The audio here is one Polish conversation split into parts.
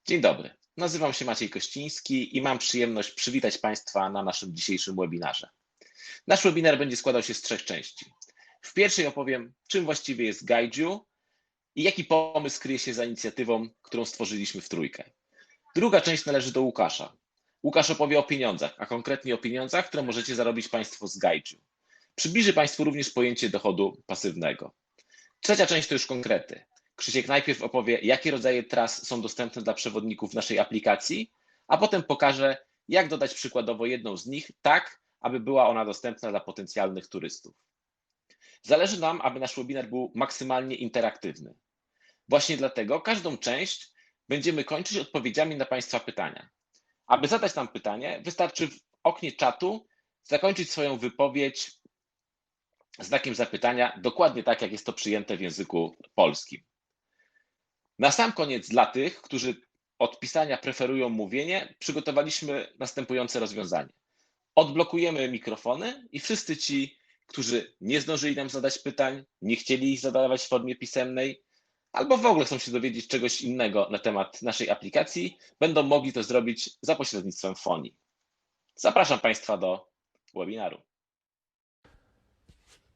Dzień dobry, nazywam się Maciej Kościński i mam przyjemność przywitać Państwa na naszym dzisiejszym webinarze. Nasz webinar będzie składał się z trzech części. W pierwszej opowiem, czym właściwie jest Gaiju i jaki pomysł kryje się za inicjatywą, którą stworzyliśmy w trójkę. Druga część należy do Łukasza. Łukasz opowie o pieniądzach, a konkretnie o pieniądzach, które możecie zarobić Państwo z Gaiju. Przybliży Państwu również pojęcie dochodu pasywnego. Trzecia część to już konkrety. Krzysiek najpierw opowie, jakie rodzaje tras są dostępne dla przewodników w naszej aplikacji, a potem pokaże, jak dodać przykładowo jedną z nich tak, aby była ona dostępna dla potencjalnych turystów. Zależy nam, aby nasz webinar był maksymalnie interaktywny. Właśnie dlatego każdą część będziemy kończyć odpowiedziami na Państwa pytania. Aby zadać nam pytanie, wystarczy w oknie czatu zakończyć swoją wypowiedź znakiem zapytania, dokładnie tak, jak jest to przyjęte w języku polskim. Na sam koniec dla tych, którzy od pisania preferują mówienie, przygotowaliśmy następujące rozwiązanie. Odblokujemy mikrofony i wszyscy ci, którzy nie zdążyli nam zadać pytań, nie chcieli ich zadawać w formie pisemnej, albo w ogóle chcą się dowiedzieć czegoś innego na temat naszej aplikacji, będą mogli to zrobić za pośrednictwem fonii. Zapraszam Państwa do webinaru.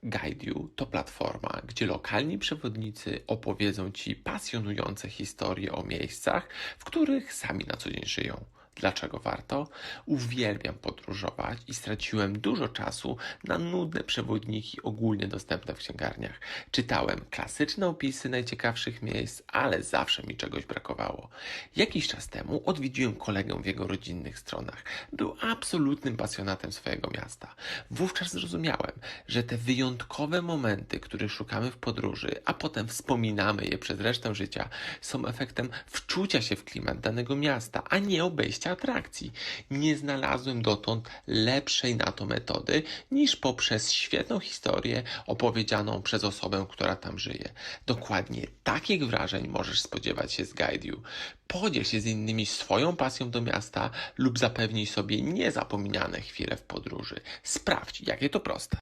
Guideu to platforma, gdzie lokalni przewodnicy opowiedzą Ci pasjonujące historie o miejscach, w których sami na co dzień żyją. Dlaczego warto? Uwielbiam podróżować i straciłem dużo czasu na nudne przewodniki ogólnie dostępne w księgarniach. Czytałem klasyczne opisy najciekawszych miejsc, ale zawsze mi czegoś brakowało. Jakiś czas temu odwiedziłem kolegę w jego rodzinnych stronach. Był absolutnym pasjonatem swojego miasta. Wówczas zrozumiałem, że te wyjątkowe momenty, których szukamy w podróży, a potem wspominamy je przez resztę życia, są efektem wczucia się w klimat danego miasta, a nie obejścia atrakcji. Nie znalazłem dotąd lepszej na to metody niż poprzez świetną historię opowiedzianą przez osobę, która tam żyje. Dokładnie takich wrażeń możesz spodziewać się z Guideu. Podziel się z innymi swoją pasją do miasta lub zapewnij sobie niezapomniane chwile w podróży. Sprawdź, jakie to proste.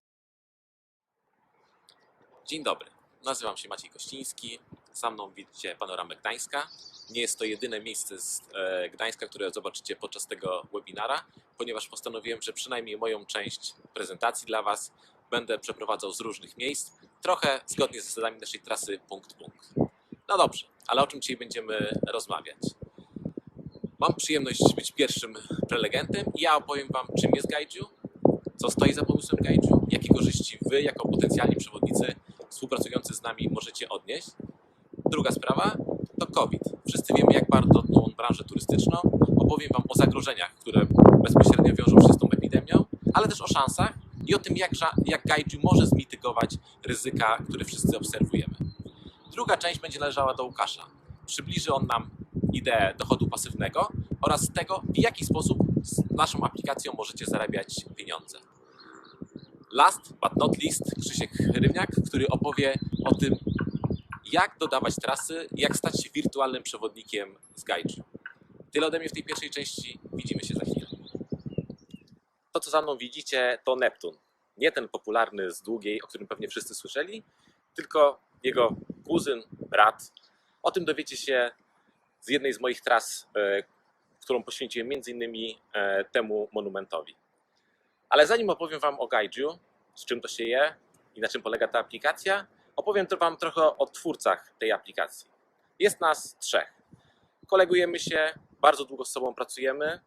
Dzień dobry, nazywam się Maciej Kościński, za mną widzicie panoramę Gdańska. Nie jest to jedyne miejsce z Gdańska, które zobaczycie podczas tego webinara, ponieważ postanowiłem, że przynajmniej moją część prezentacji dla Was będę przeprowadzał z różnych miejsc, trochę zgodnie z zasadami naszej trasy punkt-punkt. No dobrze, ale o czym dzisiaj będziemy rozmawiać? Mam przyjemność być pierwszym prelegentem i ja opowiem Wam, czym jest Gaiju, co stoi za pomysłem Gaiju, jakie korzyści Wy jako potencjalni przewodnicy współpracujący z nami możecie odnieść. Druga sprawa to COVID. Wszyscy wiemy, jak bardzo dotknął on branżę turystyczną. Opowiem Wam o zagrożeniach, które bezpośrednio wiążą się z tą epidemią, ale też o szansach i o tym, jak Gaiju może zmitygować ryzyka, które wszyscy obserwujemy. Druga część będzie należała do Łukasza. Przybliży on nam ideę dochodu pasywnego oraz tego, w jaki sposób z naszą aplikacją możecie zarabiać pieniądze. Last but not least Krzysiek Rybniak, który opowie o tym, jak dodawać trasy i jak stać się wirtualnym przewodnikiem z Gaiju. Tyle ode mnie w tej pierwszej części. Widzimy się za chwilę. To, co za mną widzicie, to Neptun. Nie ten popularny z Długiej, o którym pewnie wszyscy słyszeli, tylko jego kuzyn, brat. O tym dowiecie się z jednej z moich tras, którą poświęciłem m.in. temu monumentowi. Ale zanim opowiem Wam o Gaiju, z czym to się je i na czym polega ta aplikacja, opowiem Wam trochę o twórcach tej aplikacji. Jest nas trzech. Kolegujemy się, bardzo długo z sobą pracujemy,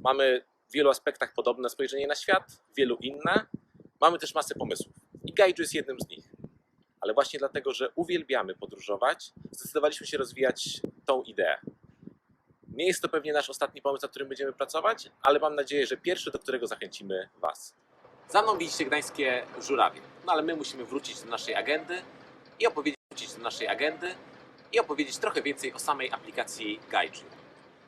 mamy w wielu aspektach podobne spojrzenie na świat, w wielu inne. Mamy też masę pomysłów i Gaiju jest jednym z nich. Ale właśnie dlatego, że uwielbiamy podróżować, zdecydowaliśmy się rozwijać tą ideę. Nie jest to pewnie nasz ostatni pomysł, nad którym będziemy pracować, ale mam nadzieję, że pierwszy, do którego zachęcimy Was. Za mną widzicie gdańskie żurawie, no ale my musimy wrócić do naszej agendy i opowiedzieć trochę więcej o samej aplikacji Gaiju.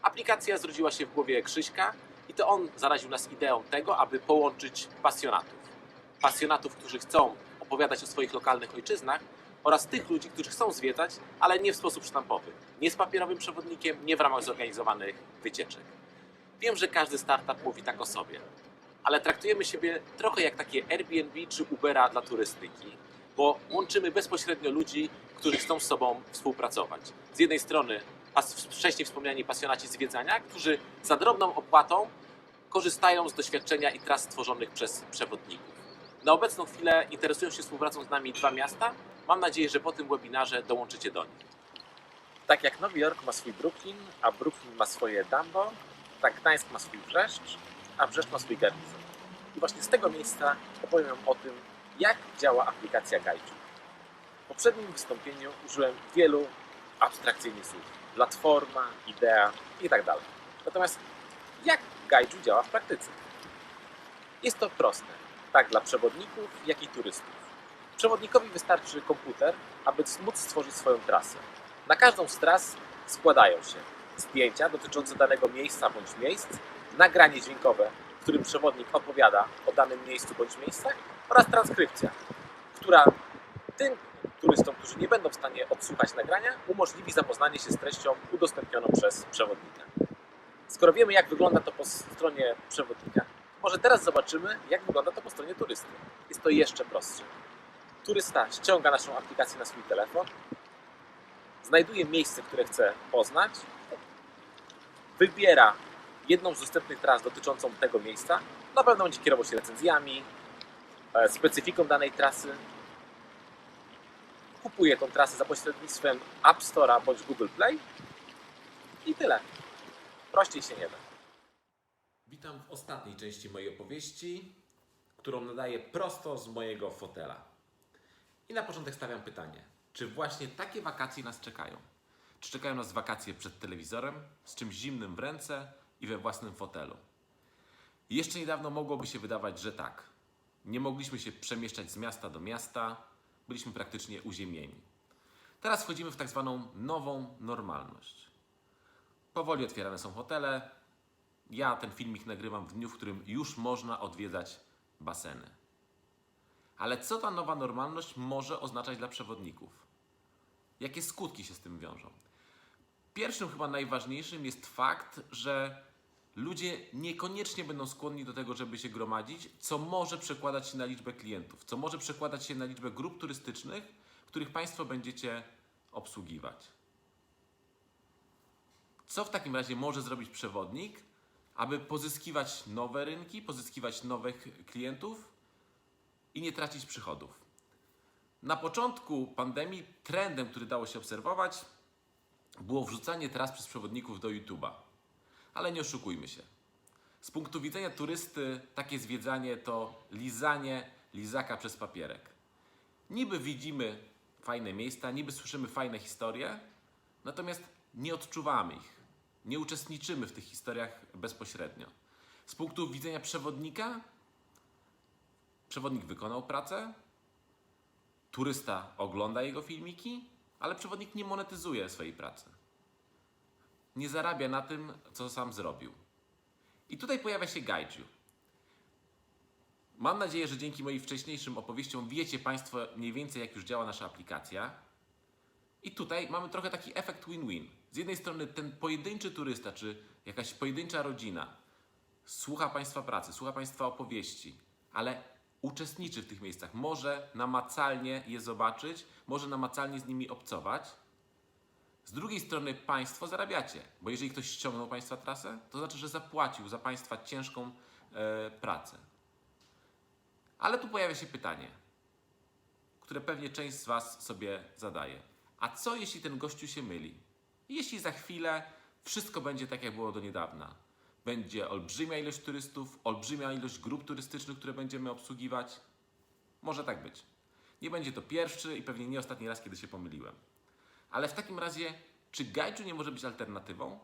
Aplikacja zrodziła się w głowie Krzyśka i to on zaraził nas ideą tego, aby połączyć pasjonatów. Pasjonatów, którzy chcą opowiadać o swoich lokalnych ojczyznach oraz tych ludzi, którzy chcą zwiedzać, ale nie w sposób sztampowy. Nie z papierowym przewodnikiem, nie w ramach zorganizowanych wycieczek. Wiem, że każdy startup mówi tak o sobie, ale traktujemy siebie trochę jak takie Airbnb czy Ubera dla turystyki, bo łączymy bezpośrednio ludzi, którzy chcą z sobą współpracować. Z jednej strony wcześniej wspomniani pasjonaci zwiedzania, którzy za drobną opłatą korzystają z doświadczenia i tras stworzonych przez przewodników. Na obecną chwilę interesują się współpracą z nami 2 miasta. Mam nadzieję, że po tym webinarze dołączycie do nich. Tak jak Nowy Jork ma swój Brooklyn, a Brooklyn ma swoje Dumbo, tak Gdańsk ma swój Wrzeszcz, a Brzeszcz ma swój garnizon. I właśnie z tego miejsca opowiem Wam o tym, jak działa aplikacja Gaiju. W poprzednim wystąpieniu użyłem wielu abstrakcyjnych słów. Platforma, idea itd. Natomiast jak Gaiju działa w praktyce? Jest to proste, tak dla przewodników, jak i turystów. Przewodnikowi wystarczy komputer, aby móc stworzyć swoją trasę. Na każdą z tras składają się zdjęcia dotyczące danego miejsca bądź miejsc, nagranie dźwiękowe, w którym przewodnik opowiada o danym miejscu bądź miejscach oraz transkrypcja, która tym turystom, którzy nie będą w stanie odsłuchać nagrania, umożliwi zapoznanie się z treścią udostępnioną przez przewodnika. Skoro wiemy, jak wygląda to po stronie przewodnika, może teraz zobaczymy, jak wygląda to po stronie turysty. Jest to jeszcze prostsze. Turysta ściąga naszą aplikację na swój telefon, znajduje miejsce, które chce poznać, wybiera jedną z dostępnych tras dotyczącą tego miejsca, na pewno będzie kierował się recenzjami, specyfiką danej trasy, kupuje tą trasę za pośrednictwem App Store'a bądź Google Play i tyle. Prościej się nie da. Witam w ostatniej części mojej opowieści, którą nadaję prosto z mojego fotela. I na początek stawiam pytanie, czy właśnie takie wakacje nas czekają? Czy czekają nas wakacje przed telewizorem, z czymś zimnym w ręce i we własnym fotelu? I jeszcze niedawno mogłoby się wydawać, że tak. Nie mogliśmy się przemieszczać z miasta do miasta, byliśmy praktycznie uziemieni. Teraz wchodzimy w tak zwaną nową normalność. Powoli otwierane są hotele. Ja ten filmik nagrywam w dniu, w którym już można odwiedzać baseny. Ale co ta nowa normalność może oznaczać dla przewodników? Jakie skutki się z tym wiążą? Pierwszym, chyba najważniejszym jest fakt, że ludzie niekoniecznie będą skłonni do tego, żeby się gromadzić, co może przekładać się na liczbę klientów, co może przekładać się na liczbę grup turystycznych, których Państwo będziecie obsługiwać. Co w takim razie może zrobić przewodnik, aby pozyskiwać nowe rynki, pozyskiwać nowych klientów i nie tracić przychodów? Na początku pandemii trendem, który dało się obserwować, było wrzucanie tras przez przewodników do YouTube'a. Ale nie oszukujmy się. Z punktu widzenia turysty takie zwiedzanie to lizanie lizaka przez papierek. Niby widzimy fajne miejsca, niby słyszymy fajne historie, natomiast nie odczuwamy ich. Nie uczestniczymy w tych historiach bezpośrednio. Z punktu widzenia przewodnika, przewodnik wykonał pracę, turysta ogląda jego filmiki, ale przewodnik nie monetyzuje swojej pracy. Nie zarabia na tym, co sam zrobił. I tutaj pojawia się Gaiju. Mam nadzieję, że dzięki moim wcześniejszym opowieściom wiecie Państwo mniej więcej, jak już działa nasza aplikacja. I tutaj mamy trochę taki efekt win-win. Z jednej strony ten pojedynczy turysta, czy jakaś pojedyncza rodzina słucha Państwa pracy, słucha Państwa opowieści, ale uczestniczy w tych miejscach, może namacalnie je zobaczyć, może namacalnie z nimi obcować. Z drugiej strony Państwo zarabiacie, bo jeżeli ktoś ściągnął Państwa trasę, to znaczy, że zapłacił za Państwa ciężką pracę. Ale tu pojawia się pytanie, które pewnie część z Was sobie zadaje. A co jeśli ten gościu się myli? Jeśli za chwilę wszystko będzie tak, jak było do niedawna? Będzie olbrzymia ilość turystów, olbrzymia ilość grup turystycznych, które będziemy obsługiwać? Może tak być. Nie będzie to pierwszy i pewnie nie ostatni raz, kiedy się pomyliłem. Ale w takim razie, czy Gaiju nie może być alternatywą?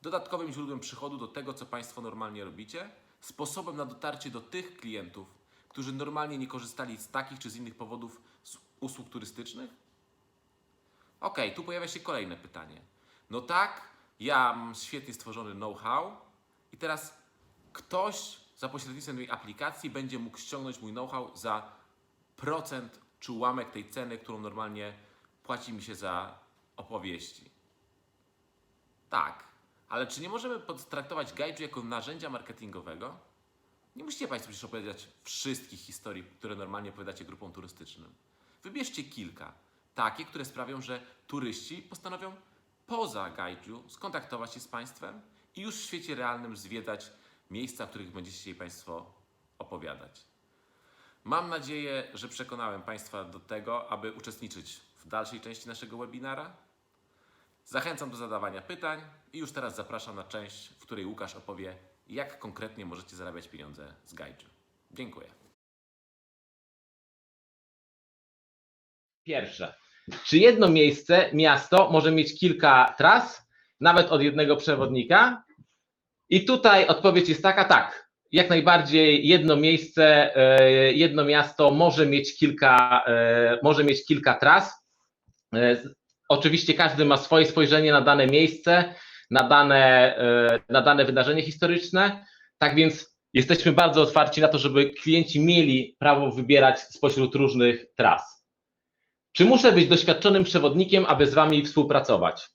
Dodatkowym źródłem przychodu do tego, co Państwo normalnie robicie? Sposobem na dotarcie do tych klientów, którzy normalnie nie korzystali z takich czy z innych powodów z usług turystycznych? Okej, tu pojawia się kolejne pytanie. No tak, ja mam świetnie stworzony know-how i teraz ktoś za pośrednictwem tej aplikacji będzie mógł ściągnąć mój know-how za procent czy ułamek tej ceny, którą normalnie płaci mi się za opowieści. Tak, ale czy nie możemy potraktować Gaiju jako narzędzia marketingowego? Nie musicie Państwo przecież opowiadać wszystkich historii, które normalnie opowiadacie grupom turystycznym. Wybierzcie kilka, takie, które sprawią, że turyści postanowią poza Gaiju skontaktować się z Państwem i już w świecie realnym zwiedzać miejsca, w których będziecie chcieli Państwo opowiadać. Mam nadzieję, że przekonałem Państwa do tego, aby uczestniczyć w dalszej części naszego webinara. Zachęcam do zadawania pytań i już teraz zapraszam na część, w której Łukasz opowie, jak konkretnie możecie zarabiać pieniądze z Gaiju. Dziękuję. Pierwsze. Czy jedno miasto może mieć kilka tras, nawet od jednego przewodnika? I tutaj odpowiedź jest taka, tak. Jak najbardziej jedno miasto może mieć kilka tras. Oczywiście każdy ma swoje spojrzenie na dane miejsce, na dane wydarzenie historyczne. Tak więc jesteśmy bardzo otwarci na to, żeby klienci mieli prawo wybierać spośród różnych tras. Czy muszę być doświadczonym przewodnikiem, aby z Wami współpracować?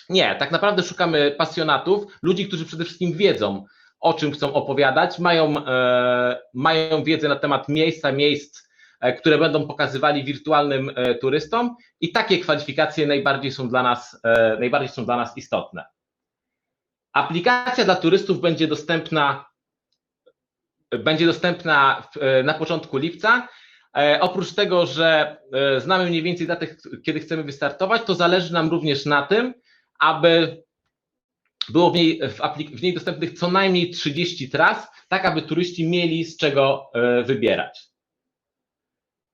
Nie, tak naprawdę szukamy pasjonatów, ludzi, którzy przede wszystkim wiedzą, o czym chcą opowiadać, mają wiedzę na temat miejsc, które będą pokazywali wirtualnym turystom i takie kwalifikacje najbardziej są dla nas istotne. Aplikacja dla turystów będzie dostępna na początku lipca. Oprócz tego, że znamy mniej więcej datę, kiedy chcemy wystartować, to zależy nam również na tym, aby było w niej dostępnych co najmniej 30 tras, tak aby turyści mieli z czego wybierać.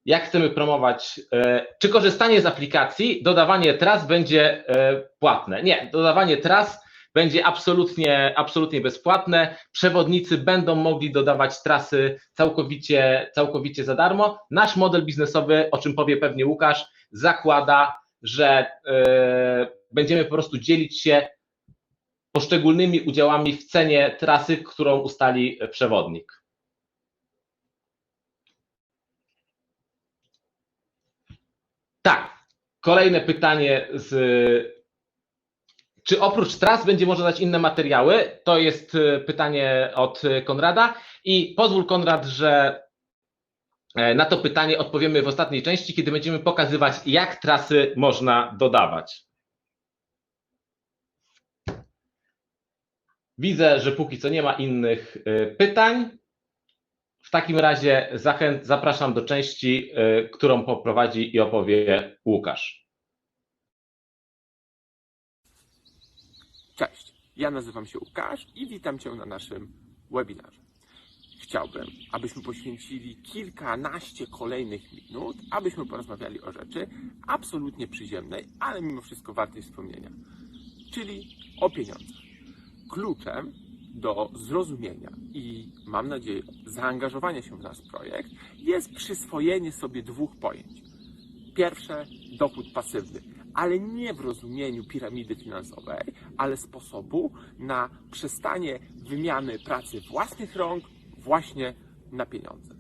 Jak chcemy promować? Czy korzystanie z aplikacji, dodawanie tras będzie płatne? Nie, dodawanie tras będzie absolutnie bezpłatne. Przewodnicy będą mogli dodawać trasy całkowicie za darmo. Nasz model biznesowy, o czym powie pewnie Łukasz, zakłada, że będziemy po prostu dzielić się poszczególnymi udziałami w cenie trasy, którą ustali przewodnik. Tak, kolejne pytanie czy oprócz tras będzie można dać inne materiały? To jest pytanie od Konrada i pozwól, Konrad, że na to pytanie odpowiemy w ostatniej części, kiedy będziemy pokazywać, jak trasy można dodawać. Widzę, że póki co nie ma innych pytań. W takim razie zapraszam do części, którą poprowadzi i opowie Łukasz. Cześć, ja nazywam się Łukasz i witam Cię na naszym webinarze. Chciałbym, abyśmy poświęcili kilkanaście kolejnych minut, abyśmy porozmawiali o rzeczy absolutnie przyziemnej, ale mimo wszystko wartej wspomnienia, czyli o pieniądzach. Kluczem do zrozumienia i, mam nadzieję, zaangażowania się w nasz projekt jest przyswojenie sobie dwóch pojęć. Pierwsze, dochód pasywny, ale nie w rozumieniu piramidy finansowej, ale sposobu na przestanie wymiany pracy własnych rąk właśnie na pieniądze.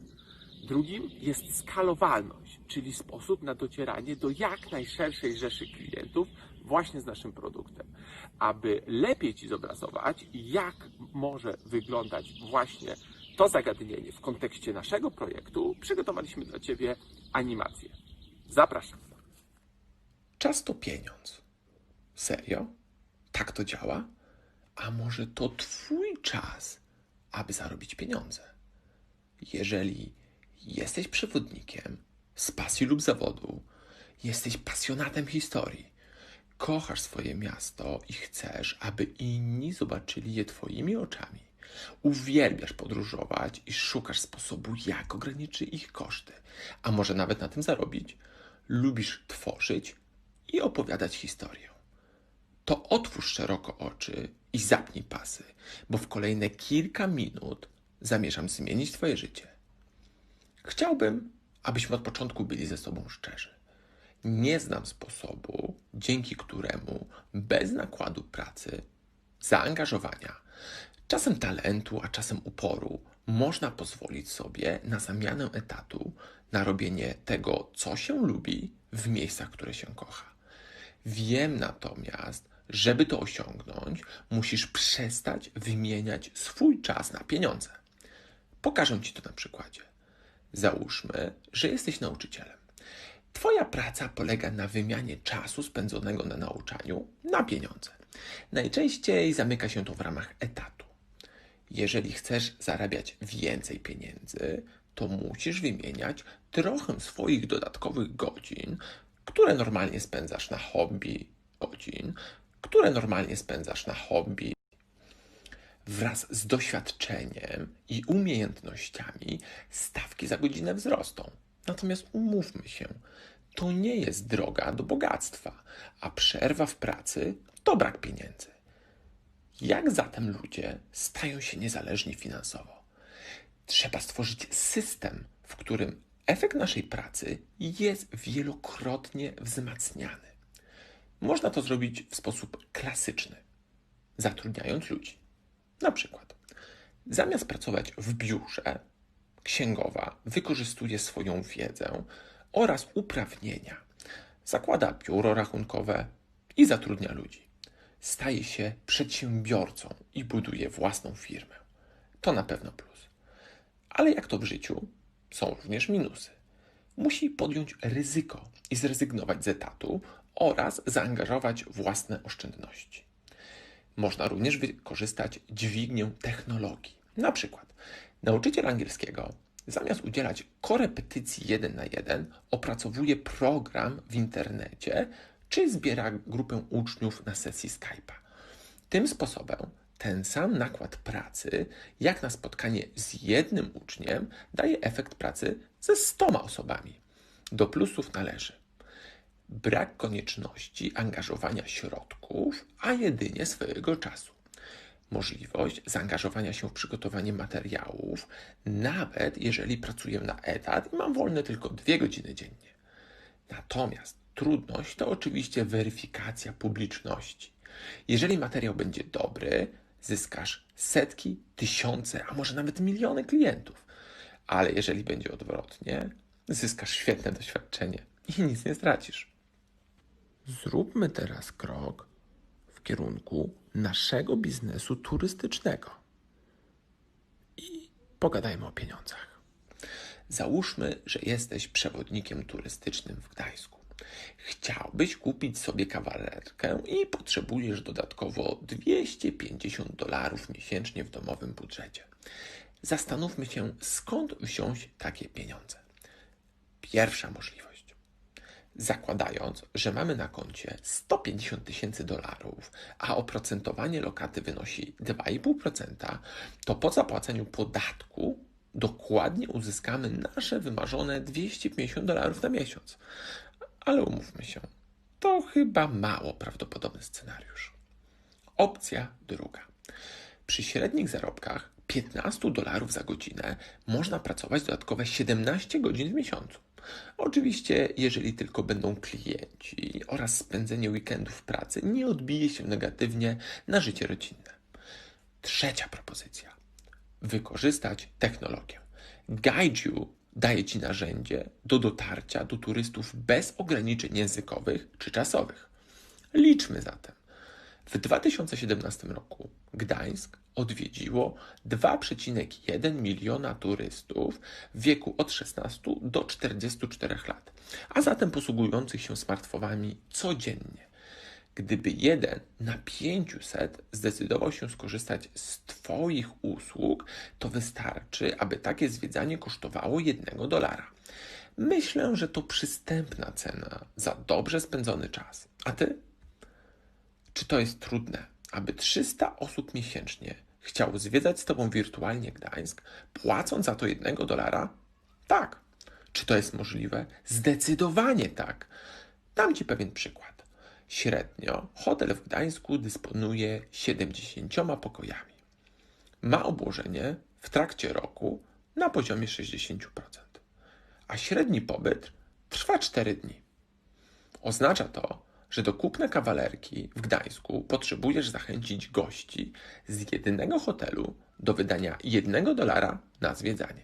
Drugim jest skalowalność, czyli sposób na docieranie do jak najszerszej rzeszy klientów właśnie z naszym produktem. Aby lepiej Ci zobrazować, jak może wyglądać właśnie to zagadnienie w kontekście naszego projektu, przygotowaliśmy dla Ciebie animację. Zapraszam. Czas to pieniądz. Serio? Tak to działa? A może to Twój czas, aby zarobić pieniądze? Jeżeli jesteś przewodnikiem z pasji lub zawodu, jesteś pasjonatem historii, kochasz swoje miasto i chcesz, aby inni zobaczyli je Twoimi oczami, uwielbiasz podróżować i szukasz sposobu, jak ograniczyć ich koszty, a może nawet na tym zarobić, lubisz tworzyć i opowiadać historię, to otwórz szeroko oczy i zapnij pasy, bo w kolejne kilka minut zamierzam zmienić Twoje życie. Chciałbym, abyśmy od początku byli ze sobą szczerzy. Nie znam sposobu, dzięki któremu bez nakładu pracy, zaangażowania, czasem talentu, a czasem uporu, można pozwolić sobie na zamianę etatu, na robienie tego, co się lubi, w miejscach, które się kocha. Wiem natomiast, żeby to osiągnąć, musisz przestać wymieniać swój czas na pieniądze. Pokażę Ci to na przykładzie. Załóżmy, że jesteś nauczycielem Twoja praca polega na wymianie czasu spędzonego na nauczaniu na pieniądze. Najczęściej zamyka się to w ramach etatu. Jeżeli chcesz zarabiać więcej pieniędzy, to musisz wymieniać trochę swoich dodatkowych godzin, które normalnie spędzasz na hobby, wraz z doświadczeniem i umiejętnościami stawki za godzinę wzrosną. Natomiast umówmy się, to nie jest droga do bogactwa, a przerwa w pracy to brak pieniędzy. Jak zatem ludzie stają się niezależni finansowo? Trzeba stworzyć system, w którym efekt naszej pracy jest wielokrotnie wzmacniany. Można to zrobić w sposób klasyczny, zatrudniając ludzi. Na przykład, zamiast pracować w biurze, księgowa wykorzystuje swoją wiedzę oraz uprawnienia. Zakłada biuro rachunkowe i zatrudnia ludzi. Staje się przedsiębiorcą i buduje własną firmę. To na pewno plus. Ale jak to w życiu, są również minusy. Musi podjąć ryzyko i zrezygnować z etatu oraz zaangażować własne oszczędności. Można również wykorzystać dźwignię technologii. Na przykład nauczyciel angielskiego zamiast udzielać korepetycji 1 na 1 opracowuje program w internecie czy zbiera grupę uczniów na sesji Skype'a. Tym sposobem ten sam nakład pracy, jak na spotkanie z jednym uczniem, daje efekt pracy ze 100 osobami. Do plusów należy brak konieczności angażowania środków, a jedynie swojego czasu. Możliwość zaangażowania się w przygotowanie materiałów, nawet jeżeli pracuję na etat i mam wolne tylko 2 godziny dziennie. Natomiast trudność to oczywiście weryfikacja publiczności. Jeżeli materiał będzie dobry, zyskasz setki, tysiące, a może nawet miliony klientów. Ale jeżeli będzie odwrotnie, zyskasz świetne doświadczenie i nic nie stracisz. Zróbmy teraz krok w kierunku naszego biznesu turystycznego i pogadajmy o pieniądzach. Załóżmy, że jesteś przewodnikiem turystycznym w Gdańsku. Chciałbyś kupić sobie kawalerkę i potrzebujesz dodatkowo $250 miesięcznie w domowym budżecie. Zastanówmy się, skąd wziąć takie pieniądze. Pierwsza możliwość. Zakładając, że mamy na koncie $150,000, a oprocentowanie lokaty wynosi 2,5%, to po zapłaceniu podatku dokładnie uzyskamy nasze wymarzone $250 na miesiąc. Ale umówmy się, to chyba mało prawdopodobny scenariusz. Opcja druga. Przy średnich zarobkach $15 za godzinę można pracować dodatkowe 17 godzin w miesiącu. Oczywiście, jeżeli tylko będą klienci oraz spędzenie weekendów w pracy nie odbije się negatywnie na życie rodzinne. Trzecia propozycja. Wykorzystać technologię. Gaiju daje Ci narzędzie do dotarcia do turystów bez ograniczeń językowych czy czasowych. Liczmy zatem. W 2017 roku Gdańsk odwiedziło 2,1 miliona turystów w wieku od 16 do 44 lat, a zatem posługujących się smartfonami codziennie. Gdyby 1 na 500 zdecydował się skorzystać z Twoich usług, to wystarczy, aby takie zwiedzanie kosztowało $1. Myślę, że to przystępna cena za dobrze spędzony czas. A Ty? Czy to jest trudne, aby 300 osób miesięcznie chciało zwiedzać z Tobą wirtualnie Gdańsk, płacąc za to $1? Tak. Czy to jest możliwe? Zdecydowanie tak. Dam Ci pewien przykład. Średnio hotel w Gdańsku dysponuje 70 pokojami. Ma obłożenie w trakcie roku na poziomie 60%, a średni pobyt trwa 4 dni. Oznacza to, że do kupna kawalerki w Gdańsku potrzebujesz zachęcić gości z jednego hotelu do wydania $1 na zwiedzanie.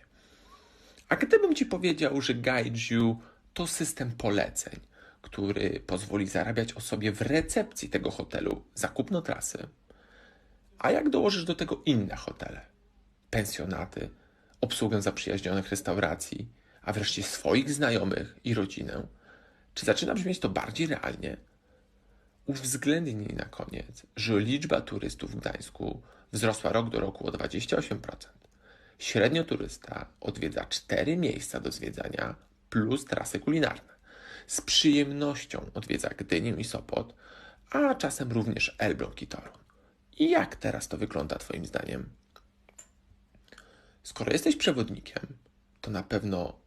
A gdybym Ci powiedział, że Gaiju to system poleceń, który pozwoli zarabiać osobie w recepcji tego hotelu za kupno trasy, a jak dołożysz do tego inne hotele, pensjonaty, obsługę zaprzyjaźnionych restauracji, a wreszcie swoich znajomych i rodzinę, Czy zaczyna brzmieć to bardziej realnie? Uwzględnij na koniec, że liczba turystów w Gdańsku wzrosła rok do roku o 28%. Średnio turysta odwiedza 4 miejsca do zwiedzania plus trasy kulinarne. Z przyjemnością odwiedza Gdynię i Sopot, a czasem również Elbląg i Toruń. I jak teraz to wygląda Twoim zdaniem? Skoro jesteś przewodnikiem, to na pewno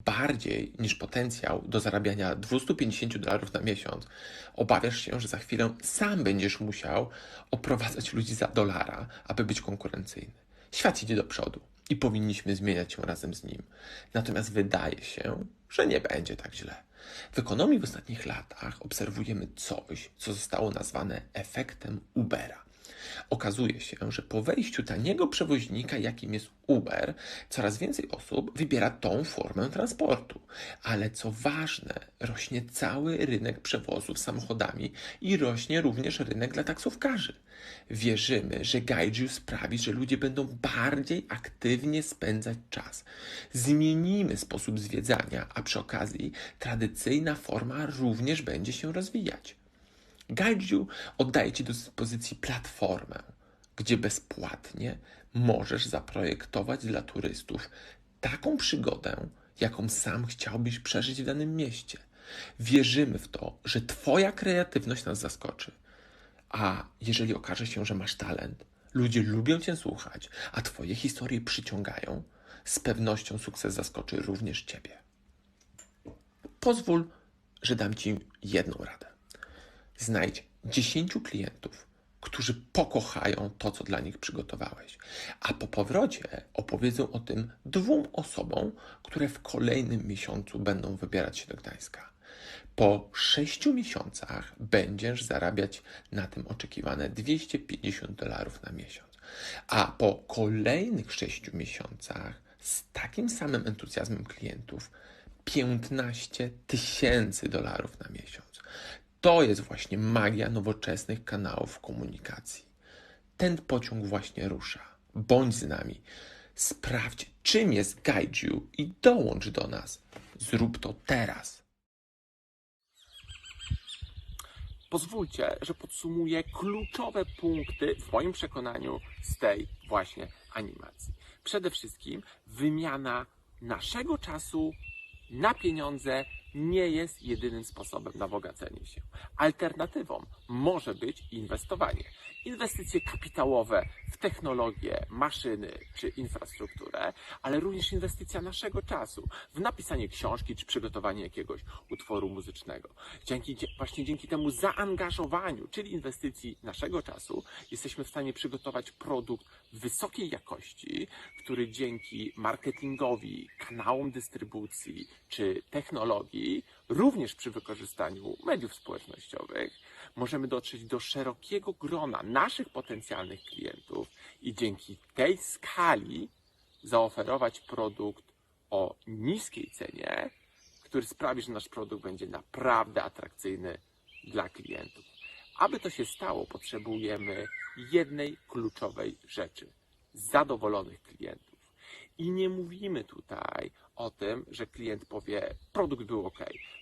bardziej niż potencjał do zarabiania $250 na miesiąc obawiasz się, że za chwilę sam będziesz musiał oprowadzać ludzi za $1, aby być konkurencyjny. Świat idzie do przodu i powinniśmy zmieniać się razem z nim. Natomiast wydaje się, że nie będzie tak źle. W ekonomii w ostatnich latach obserwujemy coś, co zostało nazwane efektem Ubera. Okazuje się, że po wejściu taniego przewoźnika, jakim jest Uber, coraz więcej osób wybiera tą formę transportu. Ale co ważne, rośnie cały rynek przewozów samochodami i rośnie również rynek dla taksówkarzy. Wierzymy, że Gaiju sprawi, że ludzie będą bardziej aktywnie spędzać czas. Zmienimy sposób zwiedzania, a przy okazji tradycyjna forma również będzie się rozwijać. Gaiju oddaje Ci do dyspozycji platformę, gdzie bezpłatnie możesz zaprojektować dla turystów taką przygodę, jaką sam chciałbyś przeżyć w danym mieście. Wierzymy w to, że Twoja kreatywność nas zaskoczy. A jeżeli okaże się, że masz talent, ludzie lubią Cię słuchać, a Twoje historie przyciągają, z pewnością sukces zaskoczy również Ciebie. Pozwól, że dam Ci jedną radę. Znajdź 10 klientów, którzy pokochają to, co dla nich przygotowałeś, a po powrocie opowiedzą o tym 2 osobom, które w kolejnym miesiącu będą wybierać się do Gdańska. Po 6 miesiącach będziesz zarabiać na tym oczekiwane $250 na miesiąc, a po kolejnych 6 miesiącach z takim samym entuzjazmem klientów $15,000 na miesiąc. To jest właśnie magia nowoczesnych kanałów komunikacji. Ten pociąg właśnie rusza. Bądź z nami. Sprawdź, czym jest Gaiju i dołącz do nas. Zrób to teraz. Pozwólcie, że podsumuję kluczowe punkty w moim przekonaniu z tej właśnie animacji. Przede wszystkim wymiana naszego czasu na pieniądze nie jest jedynym sposobem na bogacenie się. Alternatywą może być inwestowanie. Inwestycje kapitałowe w technologię, maszyny czy infrastrukturę, ale również inwestycja naszego czasu w napisanie książki czy przygotowanie jakiegoś utworu muzycznego. Właśnie dzięki temu zaangażowaniu, czyli inwestycji naszego czasu, jesteśmy w stanie przygotować produkt wysokiej jakości, który dzięki marketingowi, kanałom dystrybucji czy technologii, również przy wykorzystaniu mediów społecznościowych, możemy dotrzeć do szerokiego grona naszych potencjalnych klientów i dzięki tej skali zaoferować produkt o niskiej cenie, który sprawi, że nasz produkt będzie naprawdę atrakcyjny dla klientów. Aby to się stało, potrzebujemy jednej kluczowej rzeczy: zadowolonych klientów. I nie mówimy tutaj o tym, że klient powie, produkt był ok,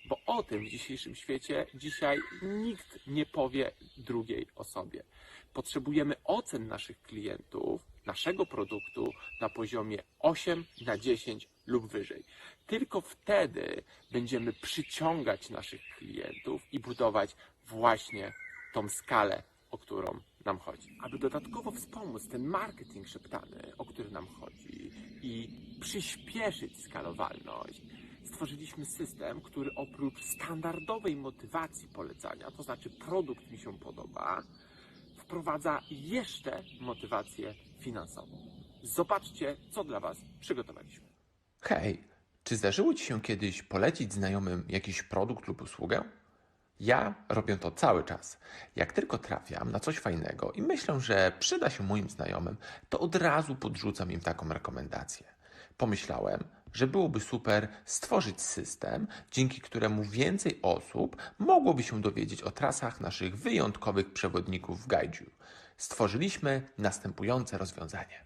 bo o tym w dzisiejszym świecie dzisiaj nikt nie powie drugiej osobie. Potrzebujemy ocen naszych klientów, naszego produktu na poziomie 8 na 10 lub wyżej. Tylko wtedy będziemy przyciągać naszych klientów i budować właśnie tą skalę, o którą nam chodzi. Aby dodatkowo wspomóc ten marketing szeptany, o który nam chodzi, i przyspieszyć skalowalność, stworzyliśmy system, który oprócz standardowej motywacji polecania, to znaczy produkt mi się podoba, wprowadza jeszcze motywację finansową. Zobaczcie, co dla Was przygotowaliśmy. Hej, czy zdarzyło Ci się kiedyś polecić znajomym jakiś produkt lub usługę? Ja robię to cały czas. Jak tylko trafiam na coś fajnego i myślę, że przyda się moim znajomym, to od razu podrzucam im taką rekomendację. Pomyślałem, że byłoby super stworzyć system, dzięki któremu więcej osób mogłoby się dowiedzieć o trasach naszych wyjątkowych przewodników w Gaiju. Stworzyliśmy następujące rozwiązanie.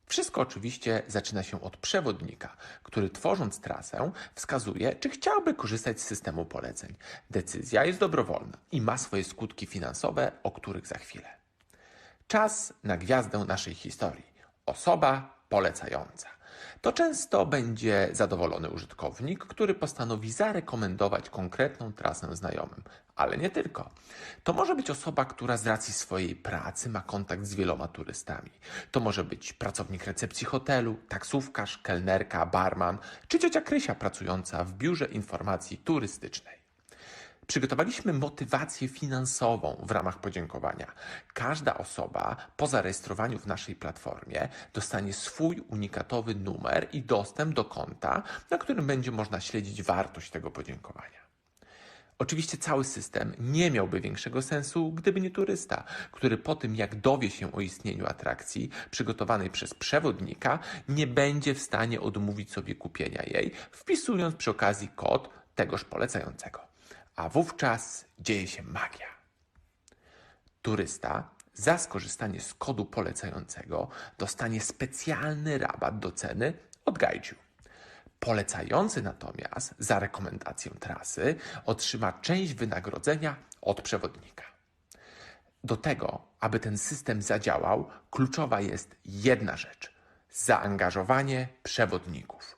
Wszystko oczywiście zaczyna się od przewodnika, który tworząc trasę wskazuje, czy chciałby korzystać z systemu poleceń. Decyzja jest dobrowolna i ma swoje skutki finansowe, o których za chwilę. Czas na gwiazdę naszej historii. Osoba polecająca. To często będzie zadowolony użytkownik, który postanowi zarekomendować konkretną trasę znajomym, ale nie tylko. To może być osoba, która z racji swojej pracy ma kontakt z wieloma turystami. To może być pracownik recepcji hotelu, taksówkarz, kelnerka, barman czy ciocia Krysia pracująca w biurze informacji turystycznej. Przygotowaliśmy motywację finansową w ramach podziękowania. Każda osoba po zarejestrowaniu w naszej platformie dostanie swój unikatowy numer i dostęp do konta, na którym będzie można śledzić wartość tego podziękowania. Oczywiście cały system nie miałby większego sensu, gdyby nie turysta, który po tym jak dowie się o istnieniu atrakcji przygotowanej przez przewodnika, nie będzie w stanie odmówić sobie kupienia jej, wpisując przy okazji kod tegoż polecającego. A wówczas dzieje się magia. Turysta za skorzystanie z kodu polecającego dostanie specjalny rabat do ceny od Guideyou. Polecający natomiast za rekomendację trasy otrzyma część wynagrodzenia od przewodnika. Do tego, aby ten system zadziałał, kluczowa jest jedna rzecz: zaangażowanie przewodników.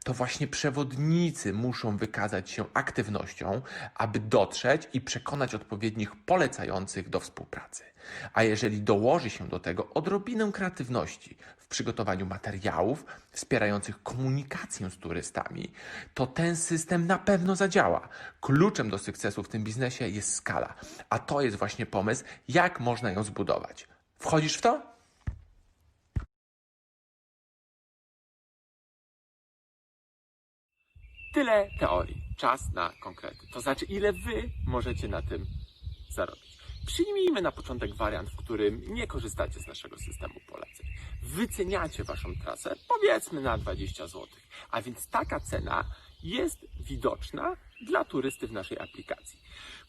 To właśnie przewodnicy muszą wykazać się aktywnością, aby dotrzeć i przekonać odpowiednich polecających do współpracy. A jeżeli dołoży się do tego odrobinę kreatywności w przygotowaniu materiałów wspierających komunikację z turystami, to ten system na pewno zadziała. Kluczem do sukcesu w tym biznesie jest skala, a to jest właśnie pomysł, jak można ją zbudować. Wchodzisz w to? Tyle teorii. Czas na konkrety. To znaczy, ile wy możecie na tym zarobić. Przyjmijmy na początek wariant, w którym nie korzystacie z naszego systemu poleceń. Wyceniacie waszą trasę, powiedzmy na 20 zł. A więc taka cena jest widoczna dla turysty w naszej aplikacji.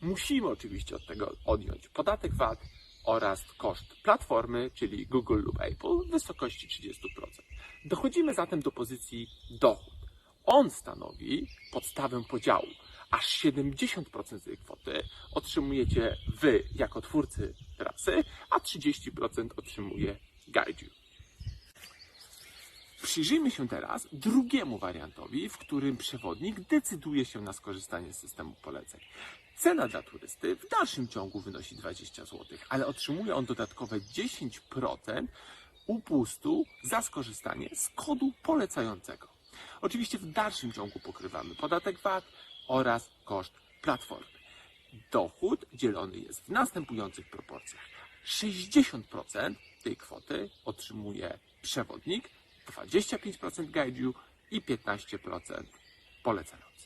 Musimy oczywiście od tego odjąć podatek VAT oraz koszt platformy, czyli Google lub Apple, w wysokości 30%. Dochodzimy zatem do pozycji dochód. On stanowi podstawę podziału. Aż 70% tej kwoty otrzymujecie wy jako twórcy trasy, a 30% otrzymuje Guideyou. Przyjrzyjmy się teraz drugiemu wariantowi, w którym przewodnik decyduje się na skorzystanie z systemu poleceń. Cena dla turysty w dalszym ciągu wynosi 20 zł, ale otrzymuje on dodatkowe 10% upustu za skorzystanie z kodu polecającego. Oczywiście w dalszym ciągu pokrywamy podatek VAT oraz koszt platformy. Dochód dzielony jest w następujących proporcjach. 60% tej kwoty otrzymuje przewodnik, 25% Guideyou i 15% polecający.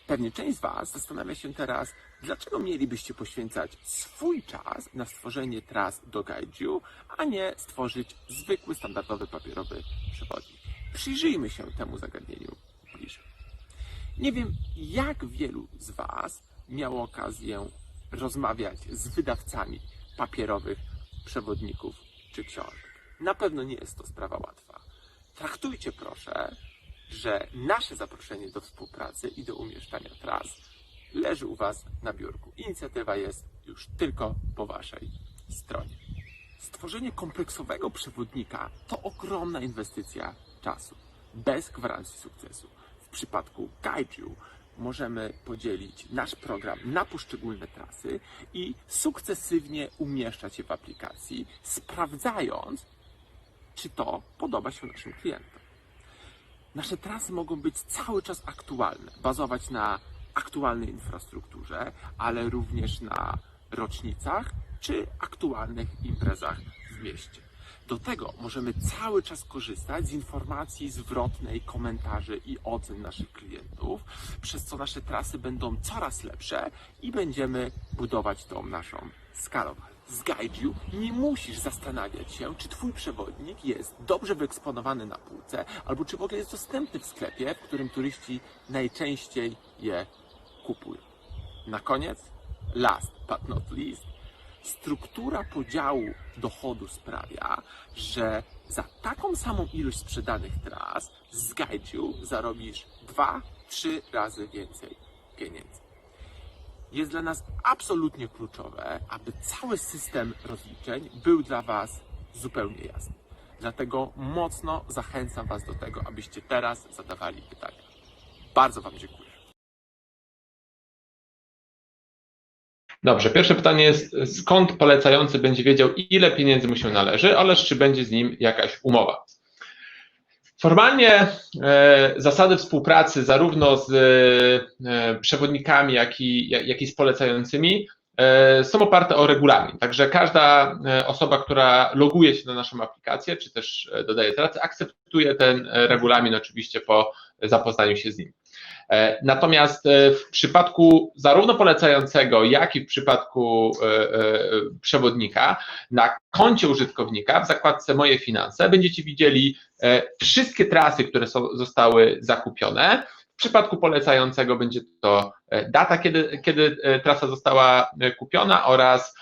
Pewnie część z was zastanawia się teraz, dlaczego mielibyście poświęcać swój czas na stworzenie tras do Guideyou, a nie stworzyć zwykły, standardowy, papierowy przewodnik. Przyjrzyjmy się temu zagadnieniu bliżej. Nie wiem, jak wielu z was miało okazję rozmawiać z wydawcami papierowych przewodników czy książek. Na pewno nie jest to sprawa łatwa. Traktujcie proszę, że nasze zaproszenie do współpracy i do umieszczania tras leży u was na biurku. Inicjatywa jest już tylko po waszej stronie. Stworzenie kompleksowego przewodnika to ogromna inwestycja czasu, bez gwarancji sukcesu. W przypadku Guideyou możemy podzielić nasz program na poszczególne trasy i sukcesywnie umieszczać je w aplikacji, sprawdzając, czy to podoba się naszym klientom. Nasze trasy mogą być cały czas aktualne, bazować na aktualnej infrastrukturze, ale również na rocznicach czy aktualnych imprezach w mieście. Do tego możemy cały czas korzystać z informacji zwrotnej, komentarzy i ocen naszych klientów, przez co nasze trasy będą coraz lepsze i będziemy budować tą naszą skalowalność. Z Guideyou nie musisz zastanawiać się, czy twój przewodnik jest dobrze wyeksponowany na półce, albo czy w ogóle jest dostępny w sklepie, w którym turyści najczęściej je kupują. Na koniec, last but not least, struktura podziału dochodu sprawia, że za taką samą ilość sprzedanych tras z Guide'u zarobisz 2-3 razy więcej pieniędzy. Jest dla nas absolutnie kluczowe, aby cały system rozliczeń był dla Was zupełnie jasny. Dlatego mocno zachęcam Was do tego, abyście teraz zadawali pytania. Bardzo Wam dziękuję. Dobrze, pierwsze pytanie jest, skąd polecający będzie wiedział, ile pieniędzy mu się należy, oraz czy będzie z nim jakaś umowa. Formalnie zasady współpracy zarówno z przewodnikami, jak i z polecającymi są oparte o regulamin. Także każda osoba, która loguje się na naszą aplikację, czy też dodaje trasy, akceptuje ten regulamin oczywiście po zapoznaniu się z nim. Natomiast w przypadku zarówno polecającego, jak i w przypadku przewodnika, na koncie użytkownika w zakładce Moje finanse będziecie widzieli wszystkie trasy, które zostały zakupione. W przypadku polecającego będzie to data, kiedy trasa została kupiona oraz